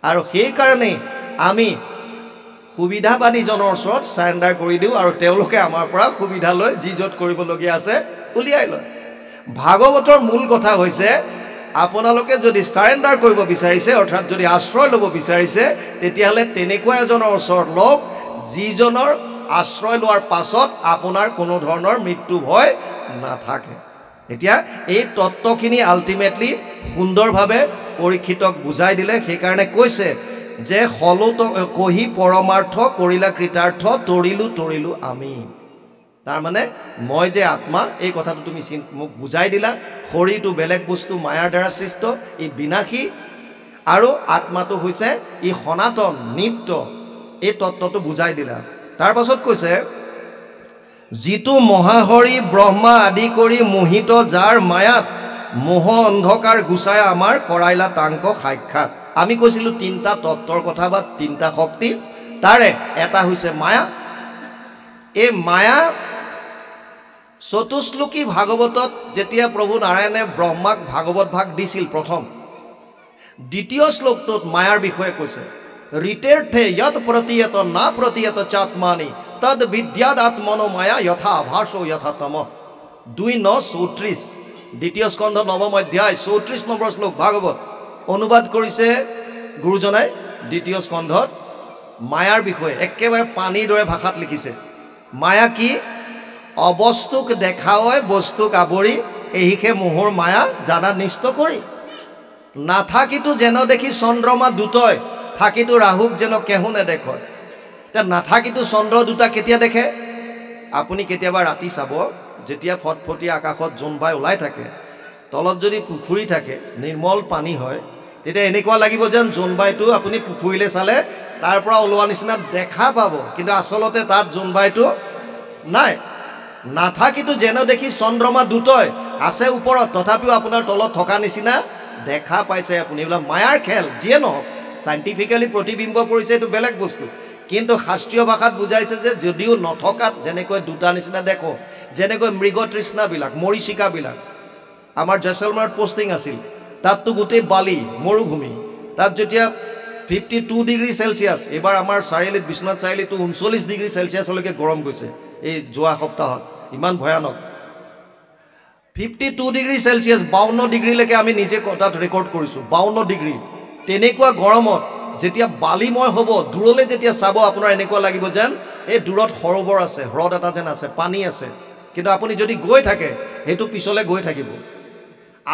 আৰু সেইকাৰণেই আমি সুবিধাবাদীজনৰ ওচৰত চাৰেণ্ডাৰ কৰি দিওঁ আৰু তেওঁলোকে আমাৰ পৰা সুবিধা লৈ যি য'ত কৰিবলগীয়া আছে উলিয়াই লয়। ভাগৱতৰ মূল কথা হৈছে আপোনালোকে যদি চাৰেণ্ডাৰ কৰিব বিচাৰিছে, অৰ্থাৎ যদি আশ্ৰয় ল'ব বিচাৰিছে, তেতিয়াহ'লে তেনেকুৱা এজনৰ ওচৰত লওক যিজনৰ আশ্ৰয় লোৱাৰ পাছত আপোনাৰ কোনো ধৰণৰ মৃত্যু ভয় নাথাকে। এতিয়া এই তত্ত্বখিনি আল্টিমেটলি সুন্দৰভাৱে পৰীক্ষিতক বুজাই দিলে। সেইকাৰণে কৈছে যে হলোত কহি পৰমাৰ্থ কৰিলা কৃতাৰ্থ তৰিলো আমি। তাৰমানে মই যে আত্মা, এই কথাটো তুমি মোক বুজাই দিলা। শৰীৰটো বেলেগ বস্তু, মায়াৰ দ্বাৰা সৃষ্ট, ই বিনাশী, আৰু আত্মাটো হৈছে ই সনাতন নিত্য। এই তত্ত্বটো বুজাই দিলা। তাৰ পাছত কৈছে যিটো মহাহৰি ব্ৰহ্মা আদি কৰি মোহিত যাৰ মায়াত মোহ অন্ধকাৰ গুচাই আমাৰ কৰাইলা তাংক সাক্ষাৎ। আমি কৈছিলোঁ 3টা তত্ত্বৰ কথা বা 3টা শক্তি, তাৰে এটা হৈছে মায়া। এই মায়া চতুশ্লোকী ভাগৱতত যেতিয়া প্ৰভু নাৰায়ণে ব্ৰহ্মাক ভাগৱত ভাগ দিছিল প্ৰথম, 2য় শ্লোকটোত মায়াৰ বিষয়ে কৈছে ঋতেৰ্থে যৎ প্ৰতীয়ত না প্ৰতীয়ত চাত্মানি তদ বিদ্যাদ আত্মনো মায়া যথা আভাসো যথা তম। 2:9-34 2য় স্কন্ধ 9ম অধ্যায় 34 নম্বৰ শ্লোক ভাগৱত অনুবাদ কৰিছে গুৰুজনাই 2য় স্কন্ধত। মায়াৰ বিষয়ে একেবাৰে পানীৰ দৰে ভাষাত লিখিছে। মায়া কি? অবস্তুক দেখাওয় বস্তুক আৱৰি এহিকে মোহৰ মায়া জানা নিষ্ট কৰি। নাথাকিতো যেন দেখি চন্দ্ৰমা দুটয়, থাকিতো ৰাহুক যেন কেহু নেদেখয়। এতিয়া নাথাকিতো চন্দ্ৰ দুটা কেতিয়া দেখে? আপুনি কেতিয়াবা ৰাতি চাব যেতিয়া ফটফটীয়া আকাশত জোনবাই ওলাই থাকে তলত যদি পুখুৰী থাকে নিৰ্মল পানী হয় তেতিয়া এনেকুৱা লাগিব যেন জোনবাইটো আপুনি পুখুৰীলৈ চালে তাৰ পৰা ওলোৱা নিচিনা দেখা পাব কিন্তু আচলতে তাত জোনবাইটো নাই নাথাকিতো যেন দেখি চন্দ্ৰমা দুটই আছে ওপৰত তথাপিও আপোনাৰ তলত থকা নিচিনা দেখা পাইছে আপুনি এইবিলাক মায়াৰ খেল যিয়ে নহওক সাইণ্টিফিকেলি প্ৰতিবিম্ব পৰিছে এইটো বেলেগ বস্তু কিন্তু শাস্ত্ৰীয় ভাষাত বুজাইছে যে যদিও নথকাত যেনেকৈ দুটা নিচিনা দেখো যেনেকৈ মৃগ তৃষ্ণাবিলাক মৰিচিকাবিলাক আমাৰ জয়ছলমাৰত পোষ্টিং আছিল তাততো গোটেই বালি মৰুভূমি তাত যেতিয়া 52 ডিগ্ৰী সেলসিয়াছ এবাৰ আমাৰ চাৰিআলিত বিশ্বনাথ চাৰিআলিতো 39 ডিগ্ৰী সেলসিয়াছলৈকে গৰম গৈছে এই যোৱা সপ্তাহত ইমান ভয়ানক 52 ডিগ্ৰী সেলসিয়াছ 52 ডিগ্ৰীলৈকে আমি নিজে তাত ৰেকৰ্ড কৰিছোঁ 52 ডিগ্ৰী তেনেকুৱা গৰমত যেতিয়া বালিময় হ'ব দূৰলৈ যেতিয়া চাব আপোনাৰ এনেকুৱা লাগিব যেন এই দূৰত সৰোবৰ আছে হ্ৰদ এটা যেন আছে পানী আছে কিন্তু আপুনি যদি গৈ থাকে সেইটো পিছলৈ গৈ থাকিব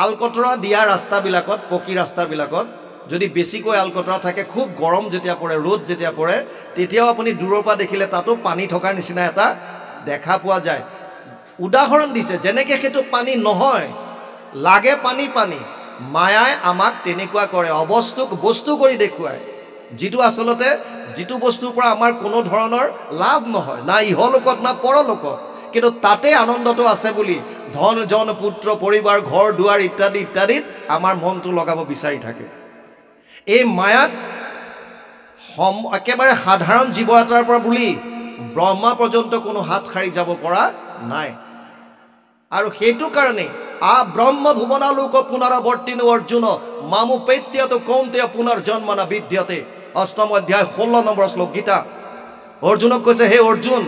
আলকটৰা দিয়া ৰাস্তাবিলাকত পকী ৰাস্তাবিলাকত যদি বেছিকৈ আলকটৰা থাকে খুব গৰম যেতিয়া পৰে ৰ'দ যেতিয়া পৰে তেতিয়াও আপুনি দূৰৰ পৰা দেখিলে তাতো পানী থকাৰ নিচিনা এটা দেখা পোৱা যায় উদাহৰণ দিছে যেনেকৈ সেইটো পানী নহয় লাগে পানী পানী মায়াই আমাক তেনেকুৱা কৰে অবস্তুক বস্তু কৰি দেখুৱায় যিটো আচলতে যিটো বস্তুৰ পৰা আমাৰ কোনো ধৰণৰ লাভ নহয় না ইহলোকত না পৰলোকত কিন্তু তাতে আনন্দটো আছে বুলি ধন জন পুত্ৰ পৰিবাৰ ঘৰ দুৱাৰ ইত্যাদি ইত্যাদিত আমাৰ মনটো লগাব বিচাৰি থাকে এই মায়াত একেবাৰে সাধাৰণ জীৱ এটাৰ পৰা বুলি ব্ৰহ্মা পৰ্যন্ত কোনো হাত সাৰি যাব পৰা নাই আৰু সেইটো কাৰণে ব্ৰহ্ম ভুৱনালোক পুনৰাৱৰ্তিনো অৰ্জুন মামুপেত্যত কৌন্তেয় পুনৰ্জন্মনা বিদ্যতে অষ্টম অধ্যায় 16 নম্বৰ শ্লোক গীতা অৰ্জুনক কৈছে হে অৰ্জুন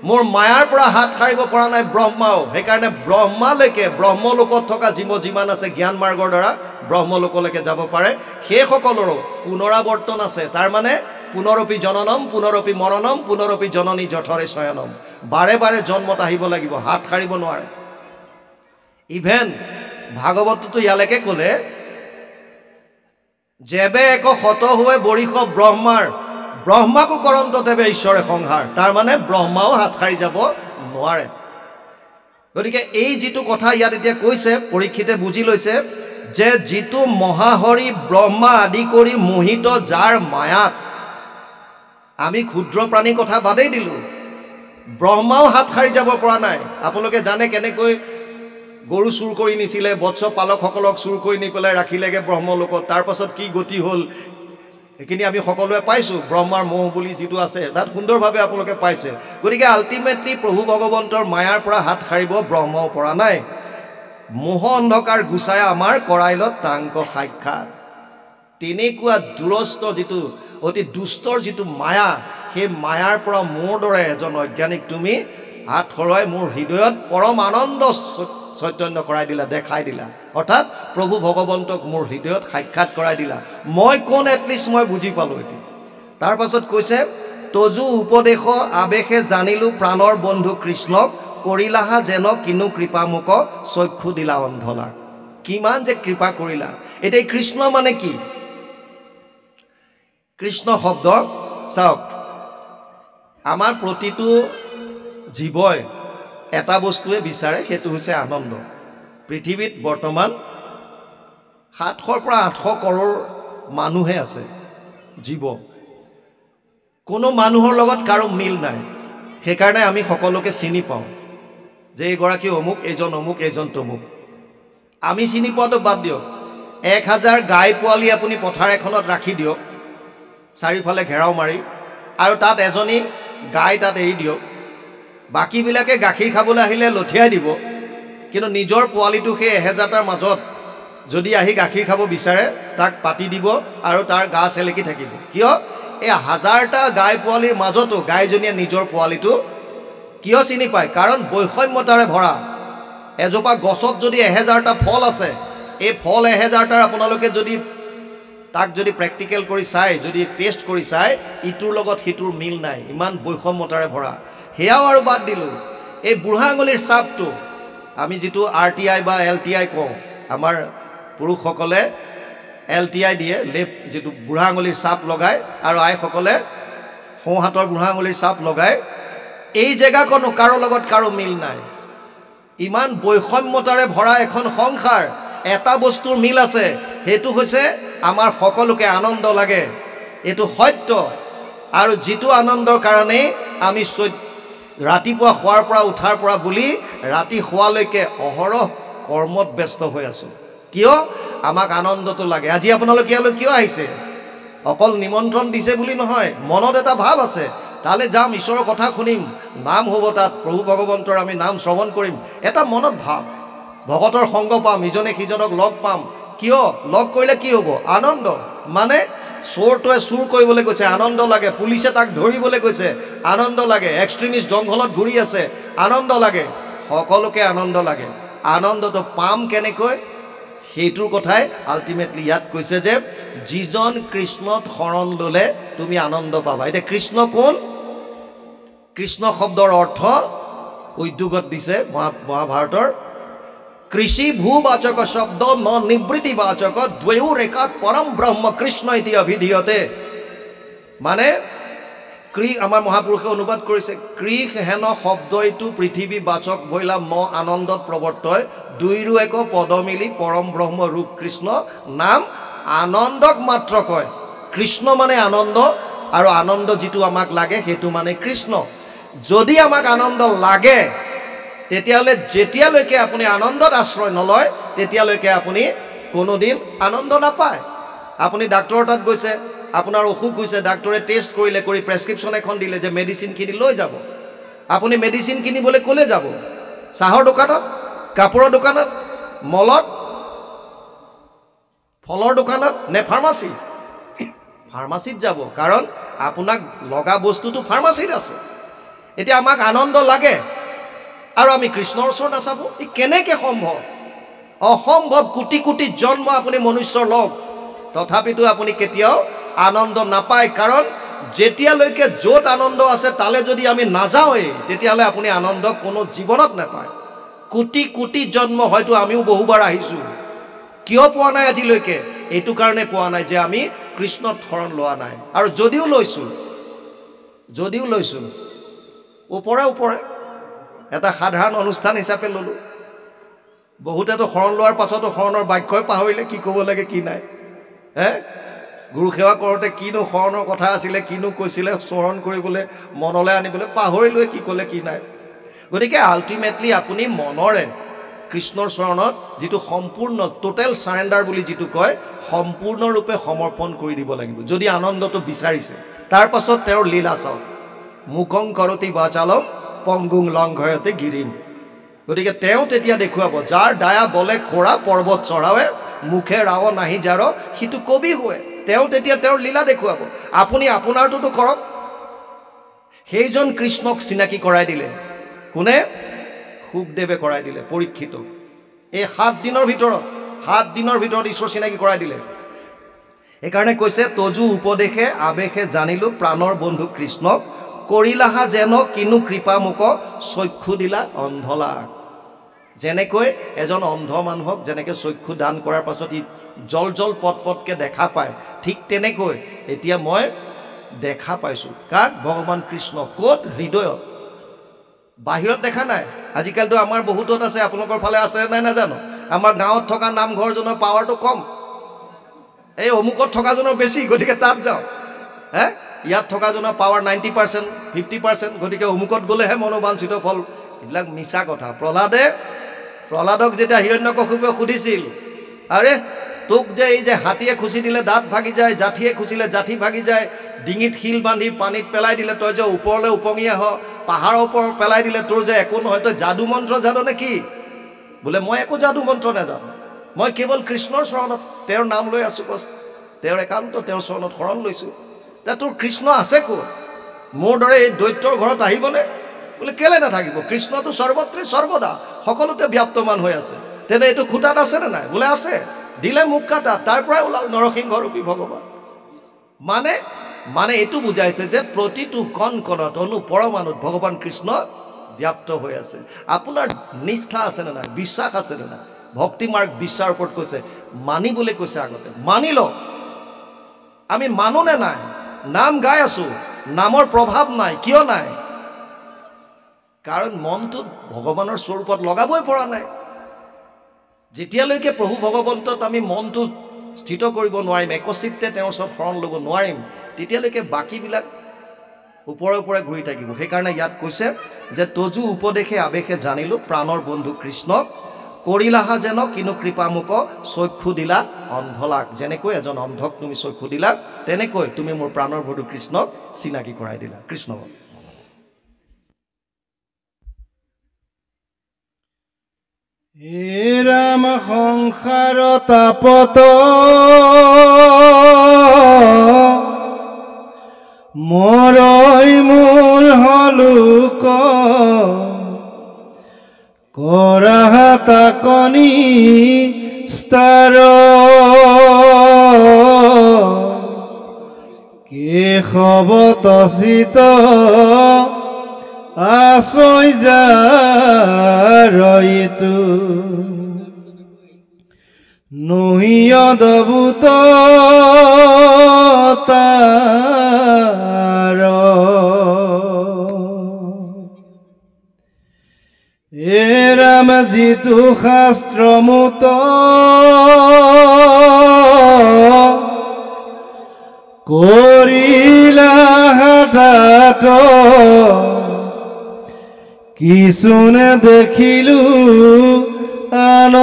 মোৰ মায়াৰ পৰা হাত সাৰিব পৰা নাই ব্ৰহ্মাও সেইকাৰণে ব্ৰহ্মালৈকে ব্ৰহ্মলোকত থকা জীৱ যিমান আছে জ্ঞান মাৰ্গৰ দ্বাৰা ব্ৰহ্মলোকলৈকে যাব পাৰে সেই সকলৰো পুনৰাৱৰ্তন আছে তাৰ মানে পুনৰপি জননম পুনৰপি মৰণম পুনৰপি জননী জঠৰে শয়নম বাৰে বাৰে জন্মত আহিব লাগিব হাত সাৰিব নোৱাৰে ইভেন ভাগৱততো ইয়ালৈকে ক'লে যেবে এক শত হুৱে বৰিষ ব্ৰহ্মাৰ ব্ৰহ্মাকো কৰন্ত দেৱে ঈশ্বৰে সংহাৰ তাৰ মানে ব্ৰহ্মাও হাত সাৰি যাব নোৱাৰে গতিকে এই যিটো কথা ইয়াত এতিয়া কৈছে পৰীক্ষিতে বুজি লৈছে যে যিটো মহাহৰি ব্ৰহ্মা আদি কৰি মোহিত যাৰ মায়াত আমি ক্ষুদ্ৰ প্ৰাণীৰ কথা বাদেই দিলোঁ ব্ৰহ্মাও হাত সাৰি যাব পৰা নাই আপোনালোকে জানে কেনেকৈ গৰু চুৰ কৰি নিছিলে বৎস পালকসকলক চুৰ কৰি নি পেলাই ৰাখিলেগে ব্ৰহ্মলোকত তাৰ পাছত কি গতি হ'ল এইখিনি আমি সকলোৱে পাইছোঁ ব্ৰহ্মাৰ মোহ বুলি যিটো আছে তাত সুন্দৰভাৱে আপোনালোকে পাইছে গতিকে আল্টিমেটলি প্ৰভু ভগৱন্তৰ মায়াৰ পৰা হাত সাৰিব ব্ৰহ্মাও পৰা নাই মোহ অন্ধকাৰ গুচাই আমাৰ কৰাইলত তাংক সাক্ষাৎ তেনেকুৱা দুৰস্ত যিটো অতি দুষ্টৰ যিটো মায়া সেই মায়াৰ পৰা মোৰ দৰে এজন অজ্ঞানিক তুমি হাত সৰুৱাই মোৰ হৃদয়ত পৰম আনন্দ চৈতন্য কৰাই দিলা দেখাই দিলা অৰ্থাৎ প্ৰভু ভগৱন্তক মোৰ হৃদয়ত সাক্ষাৎ কৰাই দিলা মই কোন এটলিষ্ট মই বুজি পালোঁ এতিয়া তাৰ পাছত কৈছে তজু উপদেশ আৱেশে জানিলোঁ প্ৰাণৰ বন্ধু কৃষ্ণক কৰিলাহা যেন কিনো কৃপা মোক চক্ষু দিলা অন্ধলা কিমান যে কৃপা কৰিলা এতিয়া কৃষ্ণ মানে কি কৃষ্ণ শব্দ চাওক আমাৰ প্ৰতিটো জীৱই এটা বস্তুৱে বিচাৰে সেইটো হৈছে আনন্দ পৃথিৱীত বৰ্তমান 700 পৰা 800 কৰোৰ মানুহে আছে জীৱ কোনো মানুহৰ লগত কাৰো মিল নাই সেইকাৰণে আমি সকলোকে চিনি পাওঁ যে এইগৰাকী অমুক এইজন তমুক আমি চিনি পোৱাটো বাদ দিয়ক 1000 গাই পোৱালি আপুনি পথাৰ এখনত ৰাখি দিয়ক চাৰিওফালে ঘেৰাও মাৰি আৰু তাত এজনী গাই তাত এৰি দিয়ক বাকীবিলাকে গাখীৰ খাবলৈ আহিলে লঠিয়াই দিব কিন্তু নিজৰ পোৱালিটো সেই 1000টাৰ মাজত যদি আহি গাখীৰ খাব বিচাৰে তাক পাতি দিব আৰু তাৰ গা চেলেকি থাকিব কিয় এই 1000টা গাই পোৱালিৰ মাজতো গাইজনীয়ে নিজৰ পোৱালিটো কিয় চিনি পায় কাৰণ বৈষম্যতাৰে ভৰা এজোপা গছত যদি 1000টা ফল আছে এই ফল 1000টাৰ আপোনালোকে যদি তাক যদি প্ৰেক্টিকেল কৰি চাই যদি টেষ্ট কৰি চাই ইটোৰ লগত সিটোৰ মিল নাই ইমান বৈষম্যতাৰে ভৰা হেয়াও আৰু বাদ দিলোঁ এই বুঢ়া আঙুলিৰ চাপটো আমি যিটো RTI বা LTI কওঁ আমাৰ পুৰুষসকলে LTI দিয়ে লেফ্ট যিটো বুঢ়া আঙুলিৰ চাপ লগায় আৰু আইসকলে সোঁ হাতৰ বুঢ়া আঙুলিৰ চাপ লগায় এই জেগাকনো কাৰো লগত কাৰো মিল নাই ইমান বৈষম্যতাৰে ভৰা এখন সংসাৰ এটা বস্তুৰ মিল আছে হেতু হৈছে আমাৰ সকলোকে আনন্দ লাগে এটো সত্য আৰু যেটো আনন্দৰ কাৰণে আমি ৰাতিপুৱা খোৱাৰ পৰা উঠাৰ পৰা বুলি ৰাতি খোৱালৈকে অহৰহ কৰ্মত ব্যস্ত হৈ আছো কিয় আমাক আনন্দটো লাগে আজি আপোনালোক ইয়ালৈ কিয় আহিছে অকল নিমন্ত্ৰণ দিছে বুলি নহয় মনত এটা ভাৱ আছে তালে যাম ঈশ্বৰৰ কথা শুনিম নাম হ'ব তাত প্ৰভু ভগৱন্তৰ আমি নাম শ্ৰৱণ কৰিম এটা মনত ভাৱ ভগতৰ সংগ পাম ইজনে সিজনক লগ পাম কিয় লগ কৰিলে কি হ'ব আনন্দ মানে চোৰটোৱে চুৰ কৰিবলৈ গৈছে আনন্দ লাগে পুলিচে তাক ধৰিবলৈ গৈছে আনন্দ লাগে এক্সট্ৰিমিষ্ট জংঘলত ঘূৰি আছে আনন্দ লাগে সকলোকে আনন্দ লাগে আনন্দটো পাম কেনেকৈ সেইটোৰ কথাই আল্টিমেটলি ইয়াত কৈছে যে যিজন কৃষ্ণত শৰণ ল'লে তুমি আনন্দ পাবা এটা কৃষ্ণ কোন কৃষ্ণ শব্দৰ অৰ্থ উদ্যোগত দিছে মহাভাৰতৰ কৃষি ভূবাচক শব্দ ন নিবৃত্তিবাচক দ্বয়োৰেকাত পৰম ব্ৰহ্ম কৃষ্ণ ইতি অভিধীয়তে মানে আমাৰ মহাপুৰুষে অনুবাদ কৰিছে কৃষ হেন শব্দ এইটো পৃথিৱী বাচক ভৈলা ন আনন্দত প্ৰৱৰ্তয় দুইৰো এক পদ মিলি পৰম ব্ৰহ্ম ৰূপ কৃষ্ণ নাম আনন্দক মাত্ৰ কয় কৃষ্ণ মানে আনন্দ আৰু আনন্দ যেটো আমাক লাগে সেইটো মানে কৃষ্ণ যদি আমাক আনন্দ লাগে তেতিয়ালে যেতিয়ালৈকে আপুনি আনন্দত আশ্ৰয় নলয় তেতিয়ালৈকে আপুনি কোনোদিন আনন্দ নাপায় আপুনি ডাক্তৰৰ তাত গৈছে আপোনাৰ অসুখ হৈছে ডাক্তৰে টেষ্ট কৰিলে কৰি প্ৰেছক্ৰিপশ্যন এখন দিলে যে মেডিচিন কিনি লৈ যাব আপুনি মেডিচিন কিনিবলৈ ক'লে যাব চাহৰ দোকানত কাপোৰৰ দোকানত মলত ফলৰ দোকানত নে ফাৰ্মাচীত যাব কাৰণ আপোনাক লগা বস্তুটো ফাৰ্মাচীত আছে এতিয়া আমাক আনন্দ লাগে আৰু আমি কৃষ্ণৰ ওচৰত নাচাব ই কেনেকৈ সম্ভৱ অসম্ভৱ কোটি কোটি জন্ম আপুনি মনুষ্যৰ লগ তথাপিতো আপুনি কেতিয়াও আনন্দ নাপায় কাৰণ যেতিয়ালৈকে য'ত আনন্দ আছে তালে যদি আমি নাযাওঁই তেতিয়াহ'লে আপুনি আনন্দ কোনো জীৱনত নাপায় কোটি কোটি জন্ম হয়তো আমিও বহুবাৰ আহিছোঁ কিয় পোৱা নাই আজিলৈকে এইটো কাৰণে পোৱা নাই যে আমি কৃষ্ণত শৰণ লোৱা নাই আৰু যদিও লৈছোঁ ওপৰে এটা সাধাৰণ অনুষ্ঠান হিচাপে ল'লোঁ বহুতেতো শৰণ লোৱাৰ পাছতো শৰণৰ বাক্যই পাহৰিলে কি ক'ব লাগে কি নাই গুৰু সেৱা কৰোঁতে কিনো শৰণৰ কথা আছিলে কিনো কৈছিলে স্মৰণ কৰিবলৈ মনলৈ আনিবলৈ পাহৰিলোৱে কি ক'লে কি নাই গতিকে আল্টিমেটলি আপুনি মনৰে কৃষ্ণৰ চৰণত যিটো সম্পূৰ্ণ টোটেল চাৰেণ্ডাৰ বুলি যিটো কয় সম্পূৰ্ণৰূপে সমৰ্পণ কৰি দিব লাগিব যদি আনন্দটো বিচাৰিছে তাৰ পাছত তেওঁৰ লীলা চাওক মুখং কৰতি বাচালম পংগুং লংঘয়তে গিৰিম গতিকে তেওঁ তেতিয়া দেখুৱাব যাৰ দায়া বলে খোৰা পৰ্বত চঢ়াৱে মুখে ৰাৱ নাহি যাৰ সিটো কবি হয় তেওঁ তেতিয়া তেওঁৰ লীলা দেখুৱাব আপুনি আপোনাৰটোতো কৰক সেইজন কৃষ্ণক চিনাকি কৰাই দিলে কোনে সুখদেৱে কৰাই দিলে পৰীক্ষিত এই 7 দিনৰ ভিতৰত ঈশ্বৰ চিনাকি কৰাই দিলে এইকাৰণে কৈছে তজু উপদেশে আবেশে জানিলো প্ৰাণৰ বন্ধু কৃষ্ণক কৰিলাহা যেন কিনো কৃপা মোক চক্ষু দিলা অন্ধলা যেনেকৈ এজন অন্ধ মানুহক যেনেকৈ চক্ষু দান কৰাৰ পাছত ই জল পটকে দেখা পায় ঠিক তেনেকৈ এতিয়া মই দেখা পাইছোঁ কাক ভগৱান কৃষ্ণ ক'ত হৃদয়ত বাহিৰত দেখা নাই আজিকালিতো আমাৰ বহুতত আছে আপোনালোকৰ ফালে আছে নাই নাজানো আমাৰ গাঁৱত থকা নামঘৰজনৰ পাৱাৰটো কম এই অমুকত থকাজনৰ বেছি গতিকে তাত যাওঁ ইয়াত থকাজনৰ পাৱাৰ 90% 50% গতিকে অমুকত গ'লেহে মনোবাঞ্ছিত ফল এইবিলাক মিছা কথা প্ৰহ্লাদক যেতিয়া হিৰণ্যকশিপুৱে সুধিছিল আৰে তোক যে এই যে হাতীয়ে খুচি দিলে দাঁত ভাগি যায় জাঠিয়ে খুচিলে জাঠি ভাগি যায় ডিঙিত শিল বান্ধি পানীত পেলাই দিলে তই যে ওপৰলৈ উপঙি আহ পাহাৰৰ ওপৰত পেলাই দিলে তোৰ যে একো নহয় তই যাদু মন্ত্ৰ জানো নে কি বোলে মই একো যাদু মন্ত্ৰ নাজানো মই কেৱল কৃষ্ণৰ চৰণত তেওঁৰ নাম লৈ আছোঁ বছ তেওঁৰ একান্ত তেওঁৰ চৰণত শৰণ লৈছোঁ তে তোৰ কৃষ্ণ আছে ক'ত মোৰ দৰে এই দৈত্যৰ ঘৰত আহিবনে বোলে কেলে নাথাকিব কৃষ্ণটো সৰ্বত্ৰে সৰ্বদা সকলোতে ব্যাপ্তমান হৈ আছে তেনে এইটো খুটাত আছেনে নাই বোলে আছে দিলে মুখ কাটা তাৰ পৰাই ওলাল নৰসিংহ ৰূপী ভগৱান মানে এইটো বুজাইছে যে প্ৰতিটো কণ কণত অনুপৰমাণুত ভগৱান কৃষ্ণ ব্যাপ্ত হৈ আছে আপোনাৰ নিষ্ঠা আছেনে নাই বিশ্বাস আছেনে নাই ভক্তি মাৰ্গ বিশ্বাৰ ওপৰত কৈছে মানিবলৈ কৈছে আগতে মানি লওক আমি মানুনে নাই নাম গাই আছোঁ নামৰ প্ৰভাৱ নাই কিয় নাই কাৰণ মনটো ভগৱানৰ স্বৰূপত লগাবই পৰা নাই। যেতিয়ালৈকে প্ৰভু ভগৱন্তত আমি মনটো স্থিত কৰিব নোৱাৰিম, একচিত্তে তেওঁৰ ওচৰত শৰণ ল'ব নোৱাৰিম, তেতিয়ালৈকে বাকীবিলাক ওপৰে ওপৰে ঘূৰি থাকিব। সেইকাৰণে ইয়াত কৈছে যে তজু উপদেশে আৱেশে জানিলোঁ প্ৰাণৰ বন্ধু কৃষ্ণক, কৰিলাহা যেন কিনো কৃপামুক চক্ষু দিলা অন্ধলাক। যেনেকৈ এজন অন্ধক তুমি চক্ষু দিলা, তেনেকৈ তুমি মোৰ প্ৰাণৰ বন্ধু কৃষ্ণক চিনাকি কৰাই দিলা। কৃষ্ণ হে ৰাম সংসাৰ তাপত মৰৈ মোৰ হলোক, কৰা তাকনি স্তাৰ কেশৱ তচিত আশ্ৰয় যাৰইতো নহিয়দভূত তাৰ এ ৰাম যিটো শাস্ত্ৰমত কৰিলা হঠাৎ কিছুনে দেখিলো আন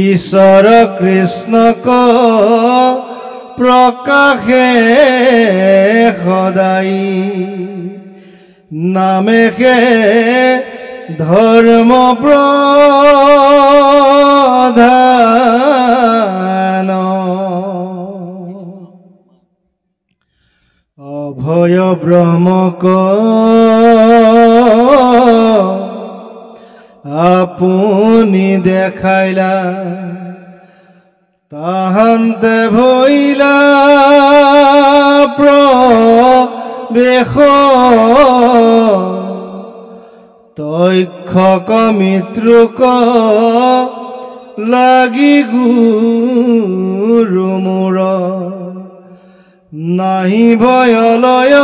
ঈশ্বৰ কৃষ্ণক প্ৰকাশে সদায় নামেহে ধৰ্ম প্ৰধান অভয় ব্ৰহ্মক আপুনি দেখাইলা তাহান্তে ভৈলা প্ৰবেশ তক্ষক মিত্ৰুক লাগি গুৰু মোৰ নাহি ভয়লয়